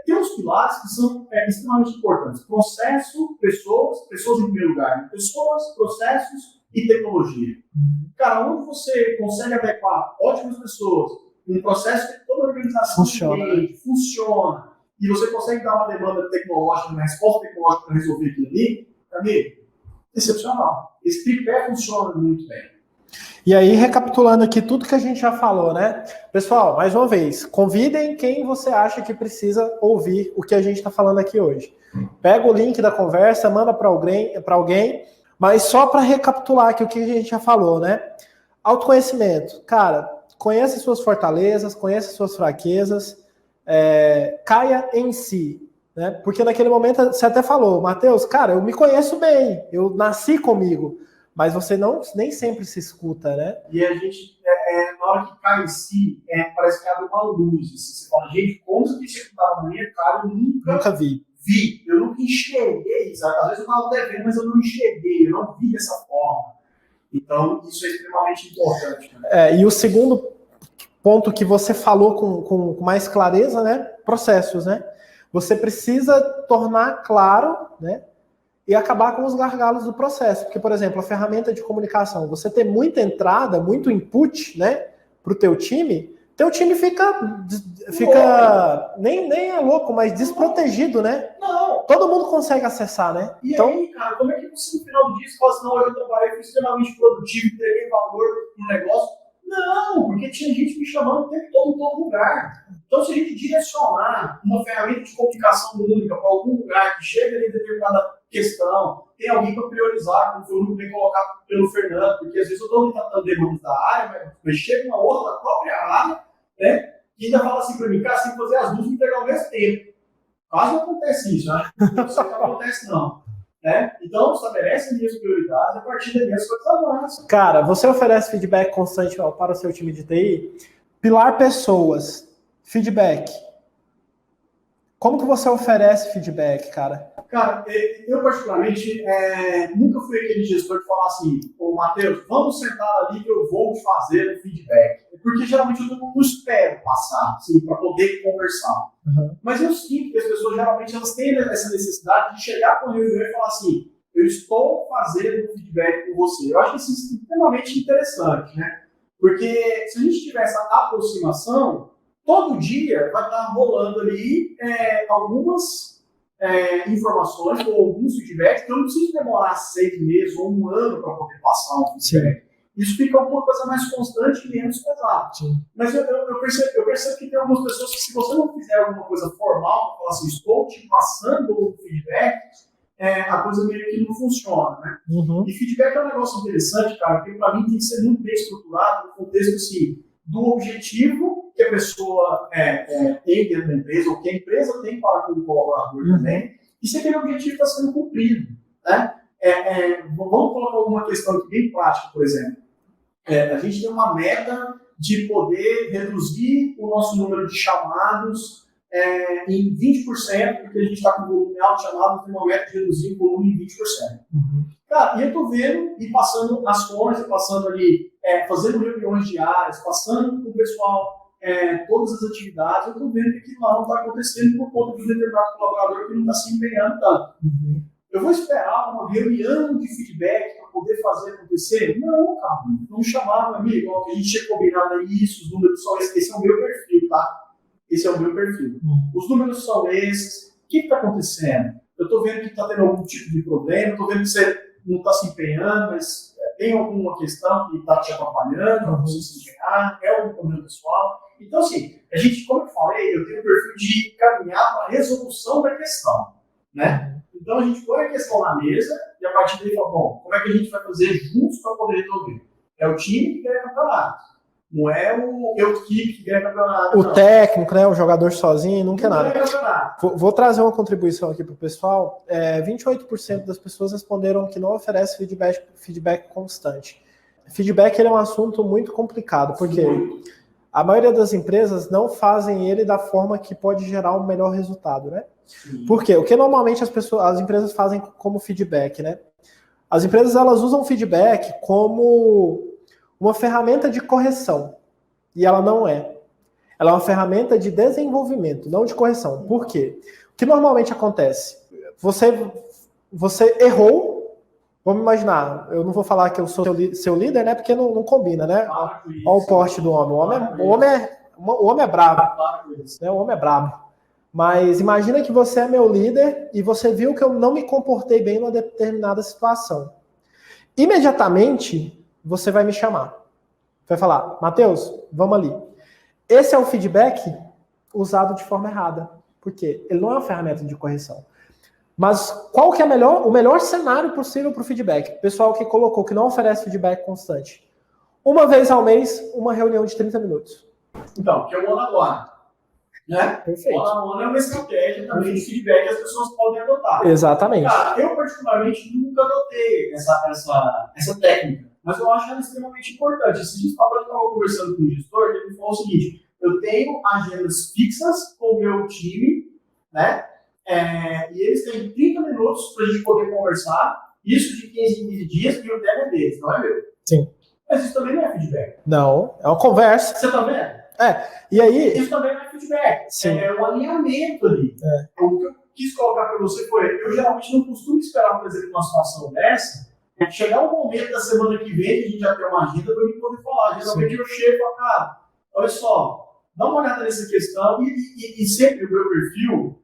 Tem uns pilares que são extremamente importantes. Processo, pessoas em primeiro lugar. Né? Pessoas, processos e tecnologia. Cara, onde você consegue adequar ótimas pessoas, um processo que toda a organização funciona, e você consegue dar uma demanda tecnológica, uma resposta tecnológica para resolver aquilo ali, amigo, excepcional. Esse tripé funciona muito bem. E aí, recapitulando aqui tudo que a gente já falou, né? Pessoal, mais uma vez, convidem quem você acha que precisa ouvir o que a gente está falando aqui hoje. Pega o link da conversa, manda para alguém, mas só para recapitular aqui o que a gente já falou, né? Autoconhecimento. Cara, conheça suas fortalezas, conheça suas fraquezas, caia em si. Né? Porque naquele momento você até falou, Matheus, cara, eu me conheço bem, eu nasci comigo, mas você nem sempre se escuta, né? E a gente, na hora que cai em si, parece que abre uma luz. Assim, você fala, gente, como que isso estava na minha cara, eu nunca vi. Eu nunca enxerguei isso. Às vezes eu estava até vendo, mas eu não enxerguei, eu não vi dessa forma. Então, isso é extremamente importante. Né? E o segundo ponto que você falou com mais clareza, né? Processos, né? Você precisa tornar claro, né? E acabar com os gargalos do processo. Porque, por exemplo, a ferramenta de comunicação, você ter muita entrada, muito input, né? Para o teu time fica nem é louco, mas desprotegido, né? Não. Todo mundo consegue acessar, né? E então, aí, cara, como é que você no final do dia fala assim, não, hoje eu trabalhei, fui extremamente produtivo, entreguei valor no negócio? Não, porque tinha gente me chamando o tempo todo em todo lugar. Então, se a gente direcionar uma ferramenta de comunicação única para algum lugar que chega em determinada questão, tem alguém para priorizar, como foi muito bem colocado pelo Fernando, porque às vezes eu estou tratando demandas da área, mas chega uma outra da própria área, né, que ainda fala assim para mim, cara, você tem que fazer as duas e entregar ao mesmo tempo. Quase não acontece isso, né? Não sei se acontece, não. Né? Então, estabelece minhas prioridades e a partir daí as coisas avançam. Cara, você oferece feedback constante para o seu time de TI? Pilar pessoas, feedback. Como que você oferece feedback, cara? Cara, eu particularmente nunca fui aquele gestor que fala assim, ô Matheus, vamos sentar ali que eu vou te fazer o feedback. Porque geralmente eu não espero passar, assim, para poder conversar. Mas eu sinto que as pessoas geralmente elas têm essa necessidade de chegar com a reunião e falar assim, eu estou fazendo um feedback com você. Eu acho isso extremamente interessante, né? Porque se a gente tiver essa aproximação, todo dia vai estar rolando ali algumas informações ou alguns feedbacks que eu não preciso demorar 6 meses ou 1 ano para poder passar um feedback. Sim. Isso fica uma coisa mais constante e menos pesada. Mas eu percebo que tem algumas pessoas que, se você não fizer alguma coisa formal, falar assim, estou te passando um feedback, a coisa meio que não funciona, né? E feedback é um negócio interessante, cara, porque para mim tem que ser muito bem estruturado no contexto assim, do objetivo que a pessoa tem dentro da empresa, ou que a empresa tem para com o colaborador também, e se aquele objetivo está sendo cumprido, né? Vamos colocar alguma questão aqui bem prática, por exemplo. A gente tem uma meta de poder reduzir o nosso número de chamados em 20%, porque a gente está com volume alto de chamados, tem uma meta de reduzir o volume em 20%. Uhum. Cara, e eu estou vendo e passando as contas, passando ali, fazendo reuniões diárias, passando com o pessoal todas as atividades, eu estou vendo que aquilo lá não está acontecendo por conta de um determinado colaborador que não está se empenhando tanto. Uhum. Eu vou esperar uma reunião de feedback para poder fazer acontecer? Não, cara. Não chamar, meu amigo. Ó, que a gente tinha combinado isso, os números são esses. Esse é o meu perfil, tá? Esse é o meu perfil. Os números são esses. O que está acontecendo? Eu estou vendo que está tendo algum tipo de problema, estou vendo que você não está se empenhando, mas tem alguma questão que está te atrapalhando, para você se empenhar, é algum problema pessoal. Então, assim, a gente, como eu falei, eu tenho um perfil de caminhar para a resolução da questão, né? Então, a gente põe a questão na mesa e a partir daí fala, bom, como é que a gente vai fazer juntos para poder resolver? É o time que ganha campeonato, não é o equipe que ganha campeonato. O técnico, né, o jogador sozinho, não quer nada. Campeonato. Vou trazer uma contribuição aqui para o pessoal. 28% das pessoas responderam que não oferece feedback constante. Feedback ele é um assunto muito complicado, porque a maioria das empresas não fazem ele da forma que pode gerar um melhor resultado, né? Sim. Por quê? O que normalmente as empresas fazem como feedback, né? As empresas elas usam o feedback como uma ferramenta de correção. E ela não é. Ela é uma ferramenta de desenvolvimento, não de correção. Por quê? O que normalmente acontece? Você errou, vamos imaginar, eu não vou falar que eu sou seu líder, né? Porque não combina, né? Olha o porte do homem. O homem é brabo. Né? O homem é brabo. Mas imagina que você é meu líder e você viu que eu não me comportei bem numa determinada situação. Imediatamente, você vai me chamar. Vai falar, Matheus, vamos ali. Esse é o feedback usado de forma errada. Por quê? Ele não é uma ferramenta de correção. Mas qual que é o melhor cenário possível para o feedback? O pessoal que colocou que não oferece feedback constante. Uma vez ao mês, uma reunião de 30 minutos. Então, que é o ano agora. Né? Perfeito. One-on-one é uma estratégia também de feedback que as pessoas podem adotar. Exatamente. Cara, eu particularmente nunca adotei essa técnica, mas eu acho ela extremamente importante. Esses dias eu estava conversando com um gestor que ele falou o seguinte: eu tenho agendas fixas com o meu time, né? E eles têm 30 minutos para a gente poder conversar, isso de 15 em 15 dias, e o tema é deles, não é meu? Sim. Mas isso também não é feedback. Não, é uma conversa. Você tá vendo? E aí... Isso também não é feedback. Sim. É um alinhamento ali. O que eu quis colocar para você foi, eu geralmente não costumo esperar, por exemplo, uma situação dessa, chegar um momento da semana que vem, que a gente já tem uma agenda para mim poder falar. Geralmente eu chego e falo, cara, olha só, dá uma olhada nessa questão e sempre o meu perfil,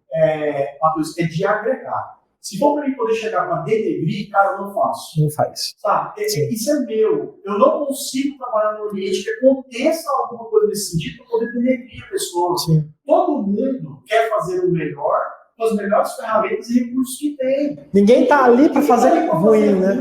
Matheus, é de agregar. Se for para mim poder chegar para denegrir, cara, eu não faço. Não faz. Sabe? Isso é meu. Eu não consigo trabalhar no ambiente que aconteça alguma coisa nesse sentido para poder denegrir a pessoa. Sim. Todo mundo quer fazer o melhor com as melhores ferramentas e recursos que tem. Ninguém tá ali para fazer ruim, né?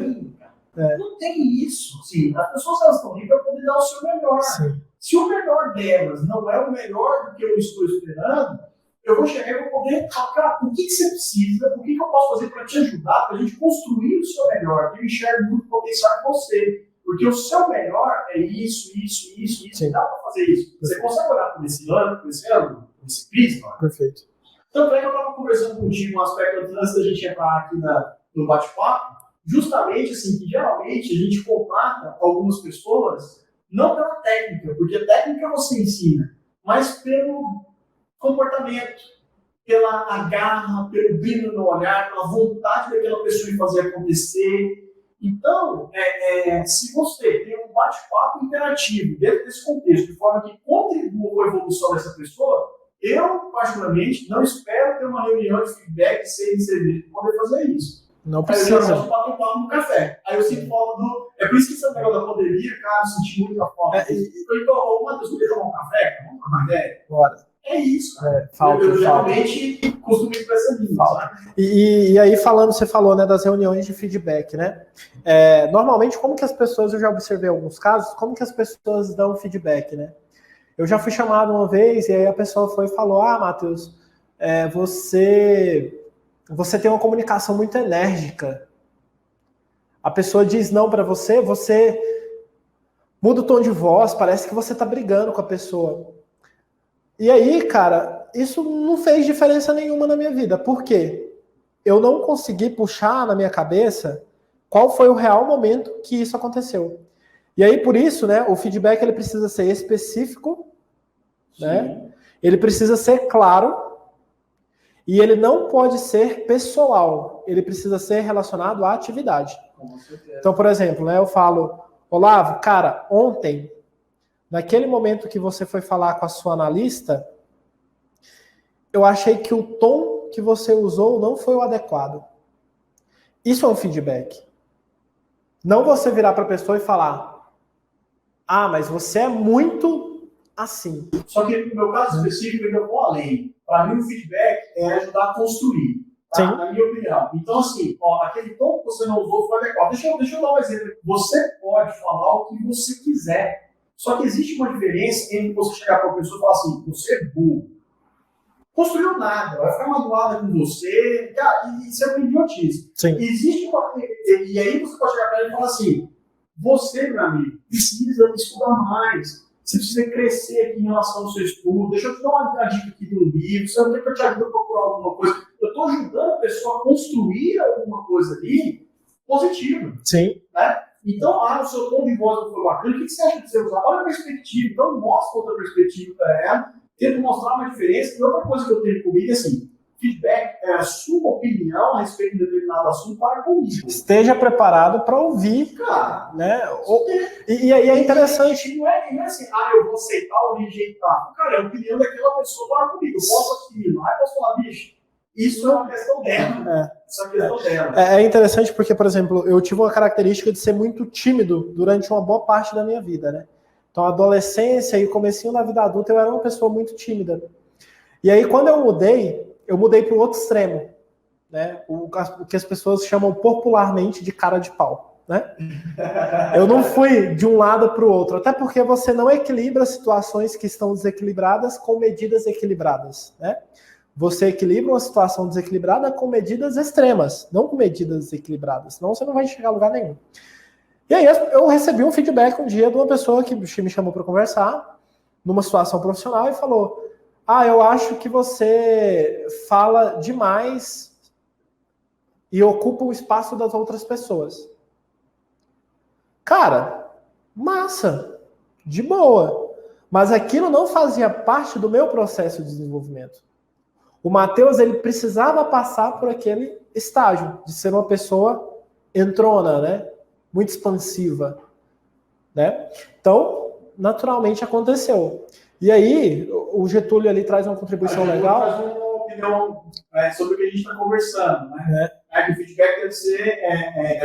Não tem isso. Assim, as pessoas elas estão ali para poder dar o seu melhor. Sim. Se o melhor delas não é o melhor do que eu estou esperando, eu vou chegar e vou poder falar, cara, o que você precisa, o que eu posso fazer para te ajudar, para a gente construir o seu melhor. Eu enxergo muito potencial em você. Porque o seu melhor é isso, e dá para fazer isso. Você consegue olhar por esse ângulo, por esse prisma? Perfeito. Tanto é que eu estava conversando contigo um aspecto antes da gente entrar aqui no bate-papo, justamente assim, que geralmente a gente contrata algumas pessoas, não pela técnica, porque a técnica você ensina, mas pelo comportamento, pela garra, pelo brilho no olhar, pela vontade daquela pessoa em fazer acontecer. Então, se você tem um bate-papo interativo dentro desse contexto, de forma que contribua com a evolução dessa pessoa, eu, particularmente, não espero ter uma reunião de feedback sem serviço para poder fazer isso. Não precisa. Aí eu já posso bater um papo no café. Aí eu sinto falta do... É por isso que esse negócio da pandemia, cara, eu senti muito a falta. Então, Matheus, vamos tomar um café? Vamos tomar uma ideia? Bora. É isso, cara. Eu geralmente costumo ir para essa linha. E aí, você falou, né, das reuniões de feedback, né? Normalmente, como que as pessoas, eu já observei alguns casos, como que as pessoas dão feedback, né? Eu já fui chamado uma vez e aí a pessoa foi e falou, Matheus, você tem uma comunicação muito enérgica. A pessoa diz não para você, você muda o tom de voz, parece que você tá brigando com a pessoa. E aí, cara, isso não fez diferença nenhuma na minha vida. Por quê? Eu não consegui puxar na minha cabeça qual foi o real momento que isso aconteceu. E aí, por isso, né, o feedback ele precisa ser específico, né? Ele precisa ser claro e ele não pode ser pessoal. Ele precisa ser relacionado à atividade. Então, por exemplo, né, eu falo, Olavo, cara, ontem, naquele momento que você foi falar com a sua analista, eu achei que o tom que você usou não foi o adequado. Isso é um feedback. Não você virar para a pessoa e falar, mas você é muito assim. Só que no meu caso específico, eu vou além. Para mim, o feedback é ajudar a construir, tá? Sim. Na minha opinião. Então, assim, aquele tom que você não usou foi adequado. Deixa eu dar um exemplo. Você pode falar o que você quiser. Só que existe uma diferença entre você chegar para uma pessoa e falar assim, você é burro. Construiu nada, vai ficar magoada com você, isso é uma idiotice. Sim. Existe uma... E aí você pode chegar para ele e falar assim, você, meu amigo, precisa estudar mais. Você precisa crescer aqui em relação ao seu estudo. Deixa eu te dar uma dica aqui do livro. Você não quer que eu te ajude a procurar alguma coisa? Eu estou ajudando a pessoa a construir alguma coisa ali positiva. Sim. Né? Então, o seu tom de voz não foi bacana. O que você acha de você usar? Olha a perspectiva. Então, mostra outra perspectiva para ela. Tenta mostrar uma diferença. E outra coisa que eu tenho comigo é assim, feedback é a sua opinião a respeito de determinado assunto para comigo. Esteja preparado para ouvir. Cara, né? E aí é interessante. Não é assim, eu vou aceitar ou rejeitar. Cara, é a opinião daquela pessoa para comigo. Eu posso assimilar e posso falar, bicho, isso é uma questão dela. Isso é uma questão dela. É interessante porque, por exemplo, eu tive uma característica de ser muito tímido durante uma boa parte da minha vida, né? Então, a adolescência e o comecinho da vida adulta, eu era uma pessoa muito tímida. E aí, quando eu mudei para o outro extremo, né? O que as pessoas chamam popularmente de cara de pau, né? Eu não fui de um lado para o outro, até porque você não equilibra situações que estão desequilibradas com medidas equilibradas, né? Você equilibra uma situação desequilibrada com medidas extremas, não com medidas desequilibradas, senão você não vai chegar a lugar nenhum. E aí eu recebi um feedback um dia de uma pessoa que me chamou para conversar, numa situação profissional, e falou, eu acho que você fala demais e ocupa o espaço das outras pessoas. Cara, massa, de boa. Mas aquilo não fazia parte do meu processo de desenvolvimento. O Matheus, ele precisava passar por aquele estágio de ser uma pessoa entrona, né? Muito expansiva, né? Então, naturalmente aconteceu. E aí, o Getúlio ali traz uma contribuição legal. Traz uma opinião sobre o que a gente está conversando, né? Que o feedback deve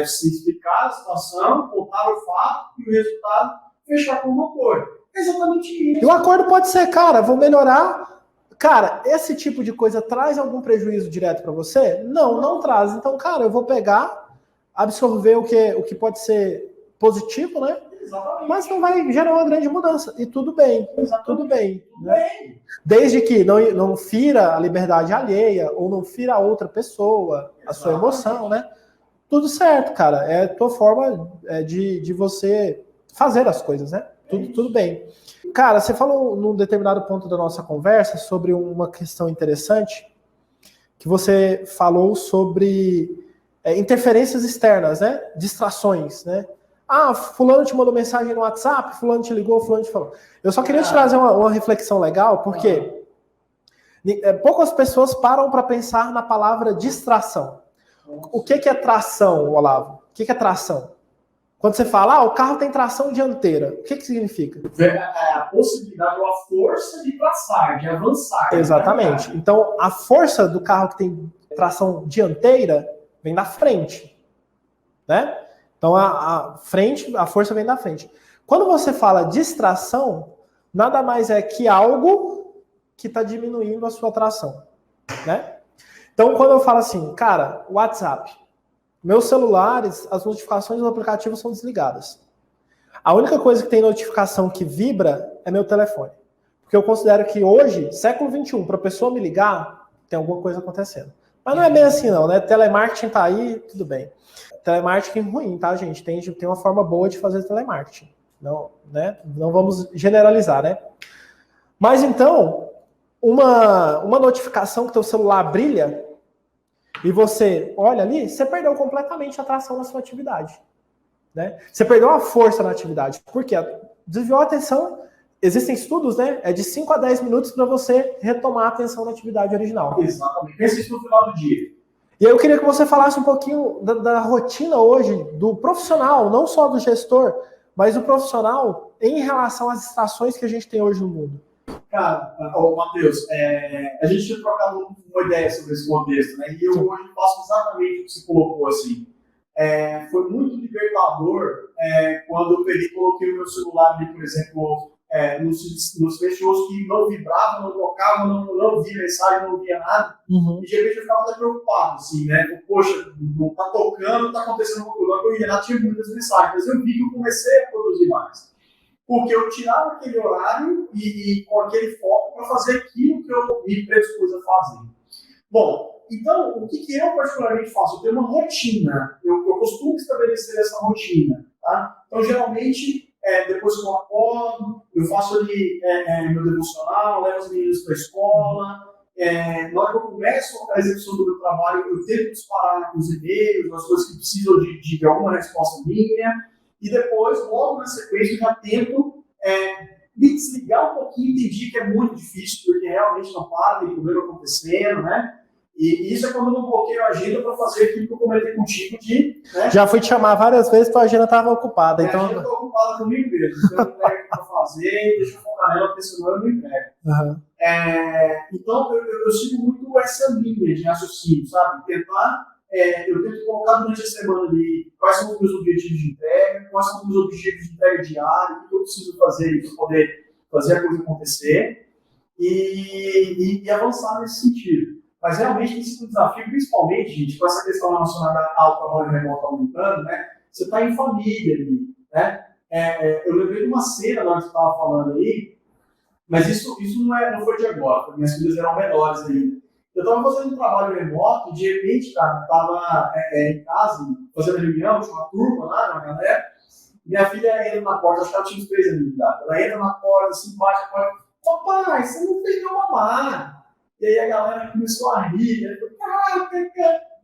se explicar a situação, contar o fato e o resultado fechar com um acordo. É exatamente isso. E o acordo pode ser, cara, vou melhorar. Cara, esse tipo de coisa traz algum prejuízo direto para você? Não traz. Então, cara, eu vou pegar, absorver o que pode ser positivo, né? Exatamente. Mas não vai gerar uma grande mudança. E tudo bem. Exatamente. Tudo bem. Né? Desde que não fira a liberdade alheia ou não fira a outra pessoa, a sua emoção, né? Tudo certo, cara. É a tua forma de você fazer as coisas, né? Tudo bem. Cara, você falou num determinado ponto da nossa conversa sobre uma questão interessante, que você falou sobre interferências externas, né? Distrações, né? Fulano te mandou mensagem no WhatsApp, fulano te ligou, fulano te falou. Eu só queria te trazer uma reflexão legal, porque poucas pessoas param para pensar na palavra distração. O que é tração, Olavo? O que é tração? Quando você fala, o carro tem tração dianteira, o que significa? A possibilidade ou a força de passar, de avançar. Exatamente. Né? Então, a força do carro que tem tração dianteira vem da frente, né? Então, a força vem da frente. Quando você fala distração, nada mais é que algo que está diminuindo a sua tração, né? Então, quando eu falo assim, cara, WhatsApp, meus celulares, as notificações do aplicativo são desligadas. A única coisa que tem notificação que vibra é meu telefone. Porque eu considero que hoje, século XXI, para a pessoa me ligar, tem alguma coisa acontecendo. Mas não é bem assim não, né? Telemarketing tá aí, tudo bem. telemarketing ruim, tá, gente? Tem uma forma boa de fazer telemarketing. Não, né? Não vamos generalizar, né? Mas então, uma notificação que teu celular brilha e você olha ali, você perdeu completamente a atração na sua atividade. Né? Você perdeu a força na atividade. Por quê? Desviou a atenção. Existem estudos, né? É de 5 a 10 minutos para você retomar a atenção na atividade original. Exatamente. Pensa isso no final do dia. E aí eu queria que você falasse um pouquinho da rotina hoje do profissional, não só do gestor, mas do profissional em relação às distrações que a gente tem hoje no mundo. Cara, Matheus, a gente tinha trocado uma ideia sobre esse contexto, né? E eu hoje faço exatamente o que você colocou assim. Foi muito libertador quando eu peguei e coloquei o meu celular ali, por exemplo, nos fechos que não vibravam, não tocavam, não via mensagem, não via nada. Uhum. E de repente eu ficava até preocupado, assim, né? Poxa, não tá tocando, não tá acontecendo alguma coisa. Eu ia lá, tinha muitas mensagens, mas eu vi que eu comecei a produzir mais. Porque eu tirava aquele horário e com aquele foco para fazer aquilo que eu me predispus a fazer. Bom, então, o que eu particularmente faço? Eu tenho uma rotina. Eu costumo estabelecer essa rotina. Tá? Então, geralmente, depois que eu acordo, eu faço ali meu devocional, levo os meninos para a escola. Na hora que eu começo a execução do meu trabalho, eu tento disparar os e-mails, as coisas que precisam de alguma resposta minha. E depois, logo na sequência, eu já tento me desligar um pouquinho. Entendi que é muito difícil, porque realmente não para, tem problema acontecendo, né? E isso é quando eu não bloqueio a agenda para fazer aquilo que eu comentei contigo de... Né? Já fui te chamar várias vezes, tua agenda estava ocupada. Então... A agenda está ocupada comigo mesmo. Então eu entrego aqui para fazer, deixa eu focar nela, porque senão eu não entrego. Uhum. Então, eu sigo muito essa linha de raciocínio, sabe? Eu tento colocar durante a semana ali quais são os meus objetivos de entrega, quais são os meus objetivos de entrega diária, o que eu preciso fazer para poder fazer a coisa acontecer e avançar nesse sentido. Mas realmente tem sido um desafio, principalmente, gente, com essa questão relacionada ao trabalho remoto aumentando, né? Você está em família ali, né? Eu lembrei de uma cena lá que você estava falando aí, mas isso não foi de agora, porque minhas filhas eram menores ainda. Eu estava fazendo um trabalho remoto e de repente, cara, estava em casa, fazendo reunião, tinha uma turma lá, uma galera, e minha filha entra na porta, acho que ela tinha uns 3 anos de idade. Ela entra na porta, assim, bate a porta, papai, você não fez meu mamar. E aí a galera começou a rir, né? Caraca,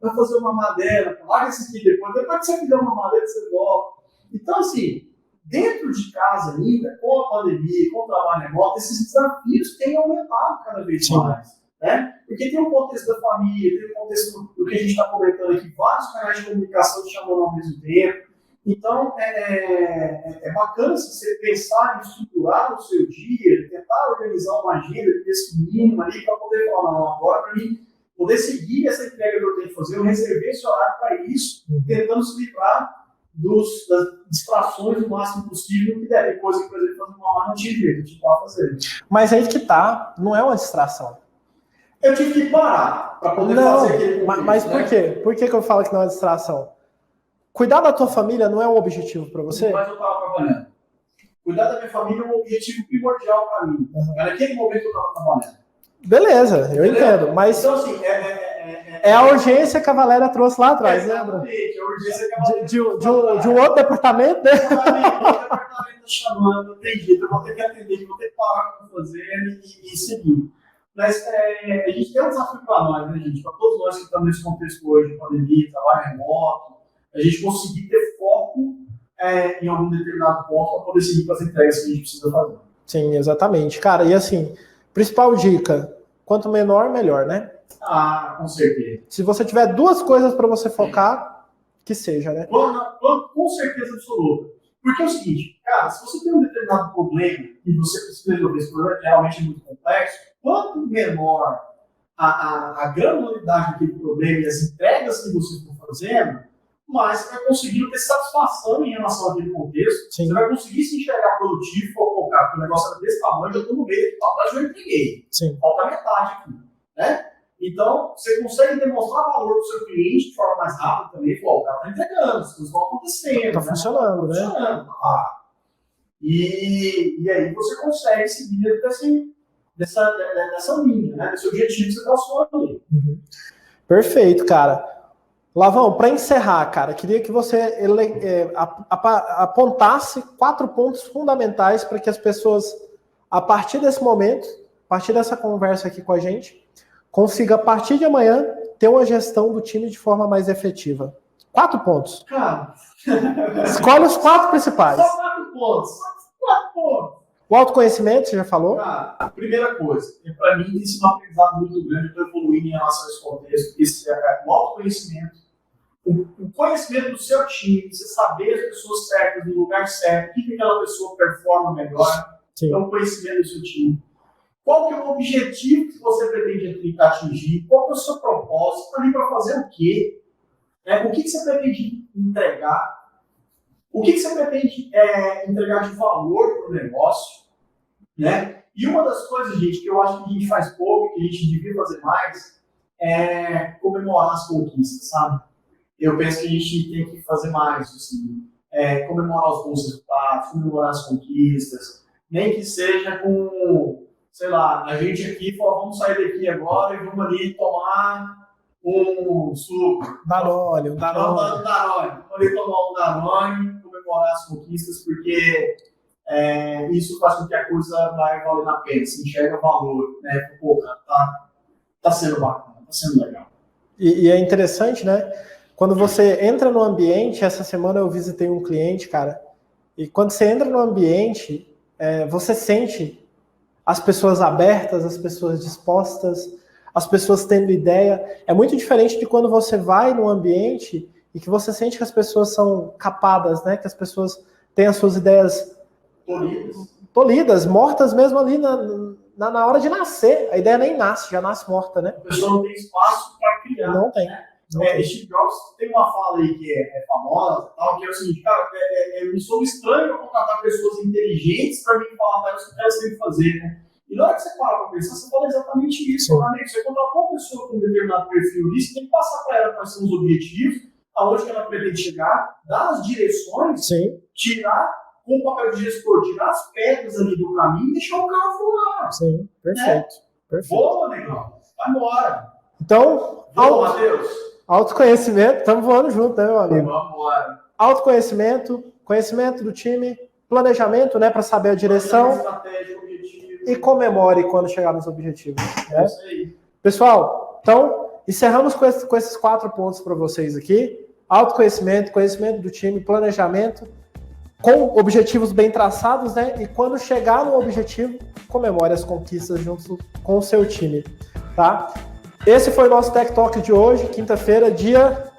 vai fazer uma madeira, larga esse aqui depois que você fizer uma madeira, você volta. Então, assim, dentro de casa ainda, com a pandemia, com o trabalho remoto, esses desafios têm aumentado cada vez mais. Né? Porque tem um contexto da família, tem um contexto do que a gente está comentando aqui, vários canais de comunicação te chamando ao mesmo tempo. Então, é bacana você pensar em estruturar o seu dia, tentar organizar uma agenda desse mínimo ali para poder falar, não, agora para mim poder seguir essa entrega que eu tenho que fazer, eu reservei esse horário para isso, tentando se livrar das distrações o máximo possível, que der. Tem coisa que, por exemplo, fazer uma mala não tinha jeito, a gente estava fazendo. Mas aí que tá, não é uma distração. Eu tive que parar para poder fazer aquele contexto, mas por quê? Por que eu falo que não é uma distração? Cuidar da tua família não é um objetivo para você? Mas eu estava trabalhando. Cuidar da minha família é um objetivo primordial para mim. Uhum. Naquele momento eu estava trabalhando. Beleza, eu entendo. Mas então, assim, é a urgência que a Valéria trouxe lá atrás, lembra? Exatamente, a urgência que a Valéria de um outro departamento, né? O departamento está chamando, não tem jeito, eu vou ter que atender, vou ter que parar o que eu vou fazer e seguir. Mas a gente tem um desafio para nós, né, gente? Para todos nós que estamos nesse contexto hoje, de pandemia, trabalho remoto, a gente conseguir ter foco em algum determinado ponto para poder seguir com as entregas que a gente precisa fazer. Sim, exatamente. Cara, e assim, principal dica, quanto menor, melhor, né? Ah, com certeza. Se você tiver 2 coisas para você focar, que seja, né? Com certeza absoluta. Porque é o seguinte, cara, se você tem um determinado problema e você precisa resolver esse problema, que realmente é muito complexo, quanto menor a granularidade daquele problema e as entregas que você for fazendo, mais você vai conseguir ter satisfação em relação àquele contexto. Sim. Você vai conseguir se enxergar produtivo, focar, porque o negócio era desse tamanho, eu estou no meio, aqui para trás, eu entreguei. Sim. Falta metade aqui, né? Então, você consegue demonstrar valor para o seu cliente de forma mais rápida também. O cara está entregando, as coisas estão acontecendo. Está funcionando, né? Está funcionando. E aí você consegue seguir dentro dessa linha, né? Desse objetivo que você traçou ali. Uhum. Perfeito, cara. Lavão, para encerrar, cara, queria que você apontasse 4 pontos fundamentais para que as pessoas, a partir desse momento, a partir dessa conversa aqui com a gente, consiga, a partir de amanhã, ter uma gestão do time de forma mais efetiva. 4 pontos. Cara, escolhe os 4 principais. Só 4 pontos. 4 pontos. O autoconhecimento, você já falou? Cara, a primeira coisa, para mim tem sido um aprendizado muito grande para evoluir em relação a esse contexto, o autoconhecimento, o conhecimento do seu time, você saber as pessoas certas, no lugar certo, o que aquela pessoa performa melhor, então o conhecimento do seu time. Qual que é o objetivo que você pretende atingir? Qual que é o seu propósito? Está ali para fazer o quê? O que você pretende entregar? O que você pretende entregar de valor para o negócio? Né? E uma das coisas, gente, que eu acho que a gente faz pouco, que a gente devia fazer mais, é comemorar as conquistas, sabe? Eu penso que a gente tem que fazer mais, assim, comemorar os bons resultados, comemorar as conquistas, nem que seja com, sei lá, a gente aqui fala, vamos sair daqui agora e vamos ali tomar um suco. Danone. Vamos ali tomar um Danone, comemorar as conquistas, porque isso faz com que a coisa vai valer a pena, se enxerga valor, né? Pô, cara, tá sendo bacana, tá sendo legal. E é interessante, né? Quando você entra no ambiente, essa semana eu visitei um cliente, cara, e quando você entra no ambiente, você sente as pessoas abertas, as pessoas dispostas, as pessoas tendo ideia. É muito diferente de quando você vai no ambiente e que você sente que as pessoas são capadas, né? Que as pessoas têm as suas ideias tolhidas, mortas mesmo ali na hora de nascer. A ideia nem nasce, já nasce morta, né? A pessoa não tem espaço para criar. Não tem. Steve Jobs tem uma fala aí que é famosa, tal, que é o seguinte, cara, eu me sou estranho contratar pessoas inteligentes para mim falar para elas o que elas têm que fazer, né? E na hora que você para para pensar, você fala exatamente isso. Você contratou uma pessoa com um determinado perfil ali, você tem que passar para ela quais são os objetivos, aonde que ela pretende chegar, dar as direções, tirar, com o papel de gestor, tirar as pedras ali do caminho e deixar o carro voar. Sim, perfeito. Boa, legal. Vai embora. Então, Matheus. Autoconhecimento, estamos voando junto, né, meu amigo? Vamos embora. Autoconhecimento, conhecimento do time, planejamento, né, para saber a direção. E comemore quando chegar nos objetivos. Né? Isso aí. Pessoal, então, encerramos com esses 4 pontos para vocês aqui. Autoconhecimento, conhecimento do time, planejamento, com objetivos bem traçados, né? E quando chegar no objetivo, comemore as conquistas junto com o seu time, tá? Esse foi o nosso Tech Talk de hoje, quinta-feira, dia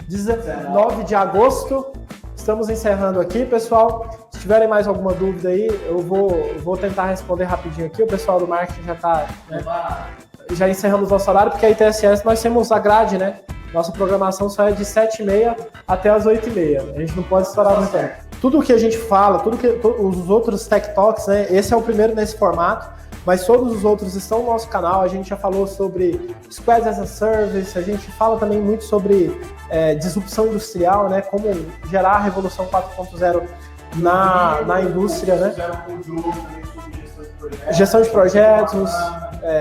19 de agosto. Estamos encerrando aqui, pessoal. Se tiverem mais alguma dúvida aí, eu vou tentar responder rapidinho aqui. O pessoal do marketing já está já encerrando o nosso horário, porque a ITSS nós temos a grade, né? Nossa programação só é de 7h30 até as 8h30. A gente não pode estourar muito tempo. Tudo que a gente fala, os outros Tech Talks, né? Esse é o primeiro nesse formato, mas todos os outros estão no nosso canal. A gente já falou sobre Squads as a Service, a gente fala também muito sobre disrupção industrial, né? Como gerar a revolução 4.0 na indústria, né? Gestão de projetos,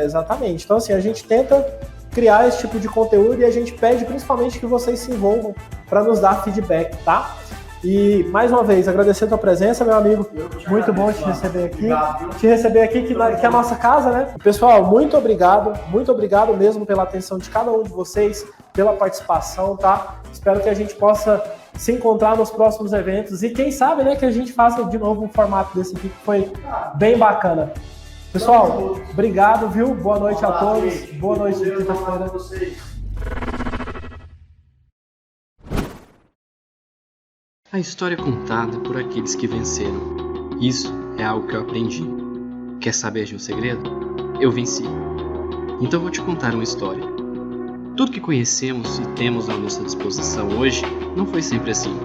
exatamente. Então, assim, a gente tenta criar esse tipo de conteúdo e a gente pede principalmente que vocês se envolvam para nos dar feedback, tá? E, mais uma vez, agradecer a tua presença, meu amigo. Muito bom te receber aqui. Te receber aqui, que é a nossa casa, né? Pessoal, muito obrigado mesmo pela atenção de cada um de vocês, pela participação, tá? Espero que a gente possa se encontrar nos próximos eventos e quem sabe, né, que a gente faça de novo um formato desse aqui que foi bem bacana. Pessoal, obrigado, viu? Boa noite a todos. Boa noite de quinta-feira. A história é contada por aqueles que venceram. Isso é algo que eu aprendi. Quer saber de um segredo? Eu venci. Então vou te contar uma história. Tudo que conhecemos e temos à nossa disposição hoje não foi sempre assim.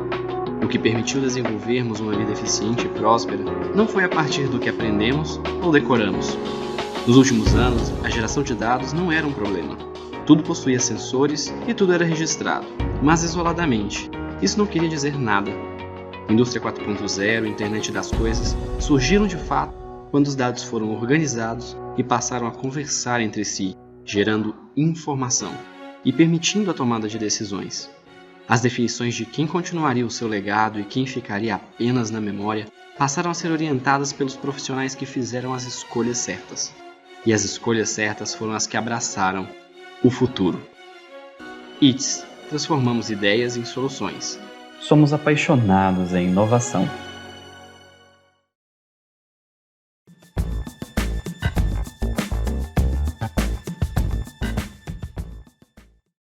O que permitiu desenvolvermos uma vida eficiente e próspera não foi a partir do que aprendemos ou decoramos. Nos últimos anos, a geração de dados não era um problema. Tudo possuía sensores e tudo era registrado, mas isoladamente. Isso não queria dizer nada. Indústria 4.0 e Internet das Coisas surgiram de fato quando os dados foram organizados e passaram a conversar entre si, gerando informação. e permitindo a tomada de decisões. As definições de quem continuaria o seu legado e quem ficaria apenas na memória passaram a ser orientadas pelos profissionais que fizeram as escolhas certas. E as escolhas certas foram as que abraçaram o futuro. ITS, transformamos ideias em soluções. Somos apaixonados em inovação.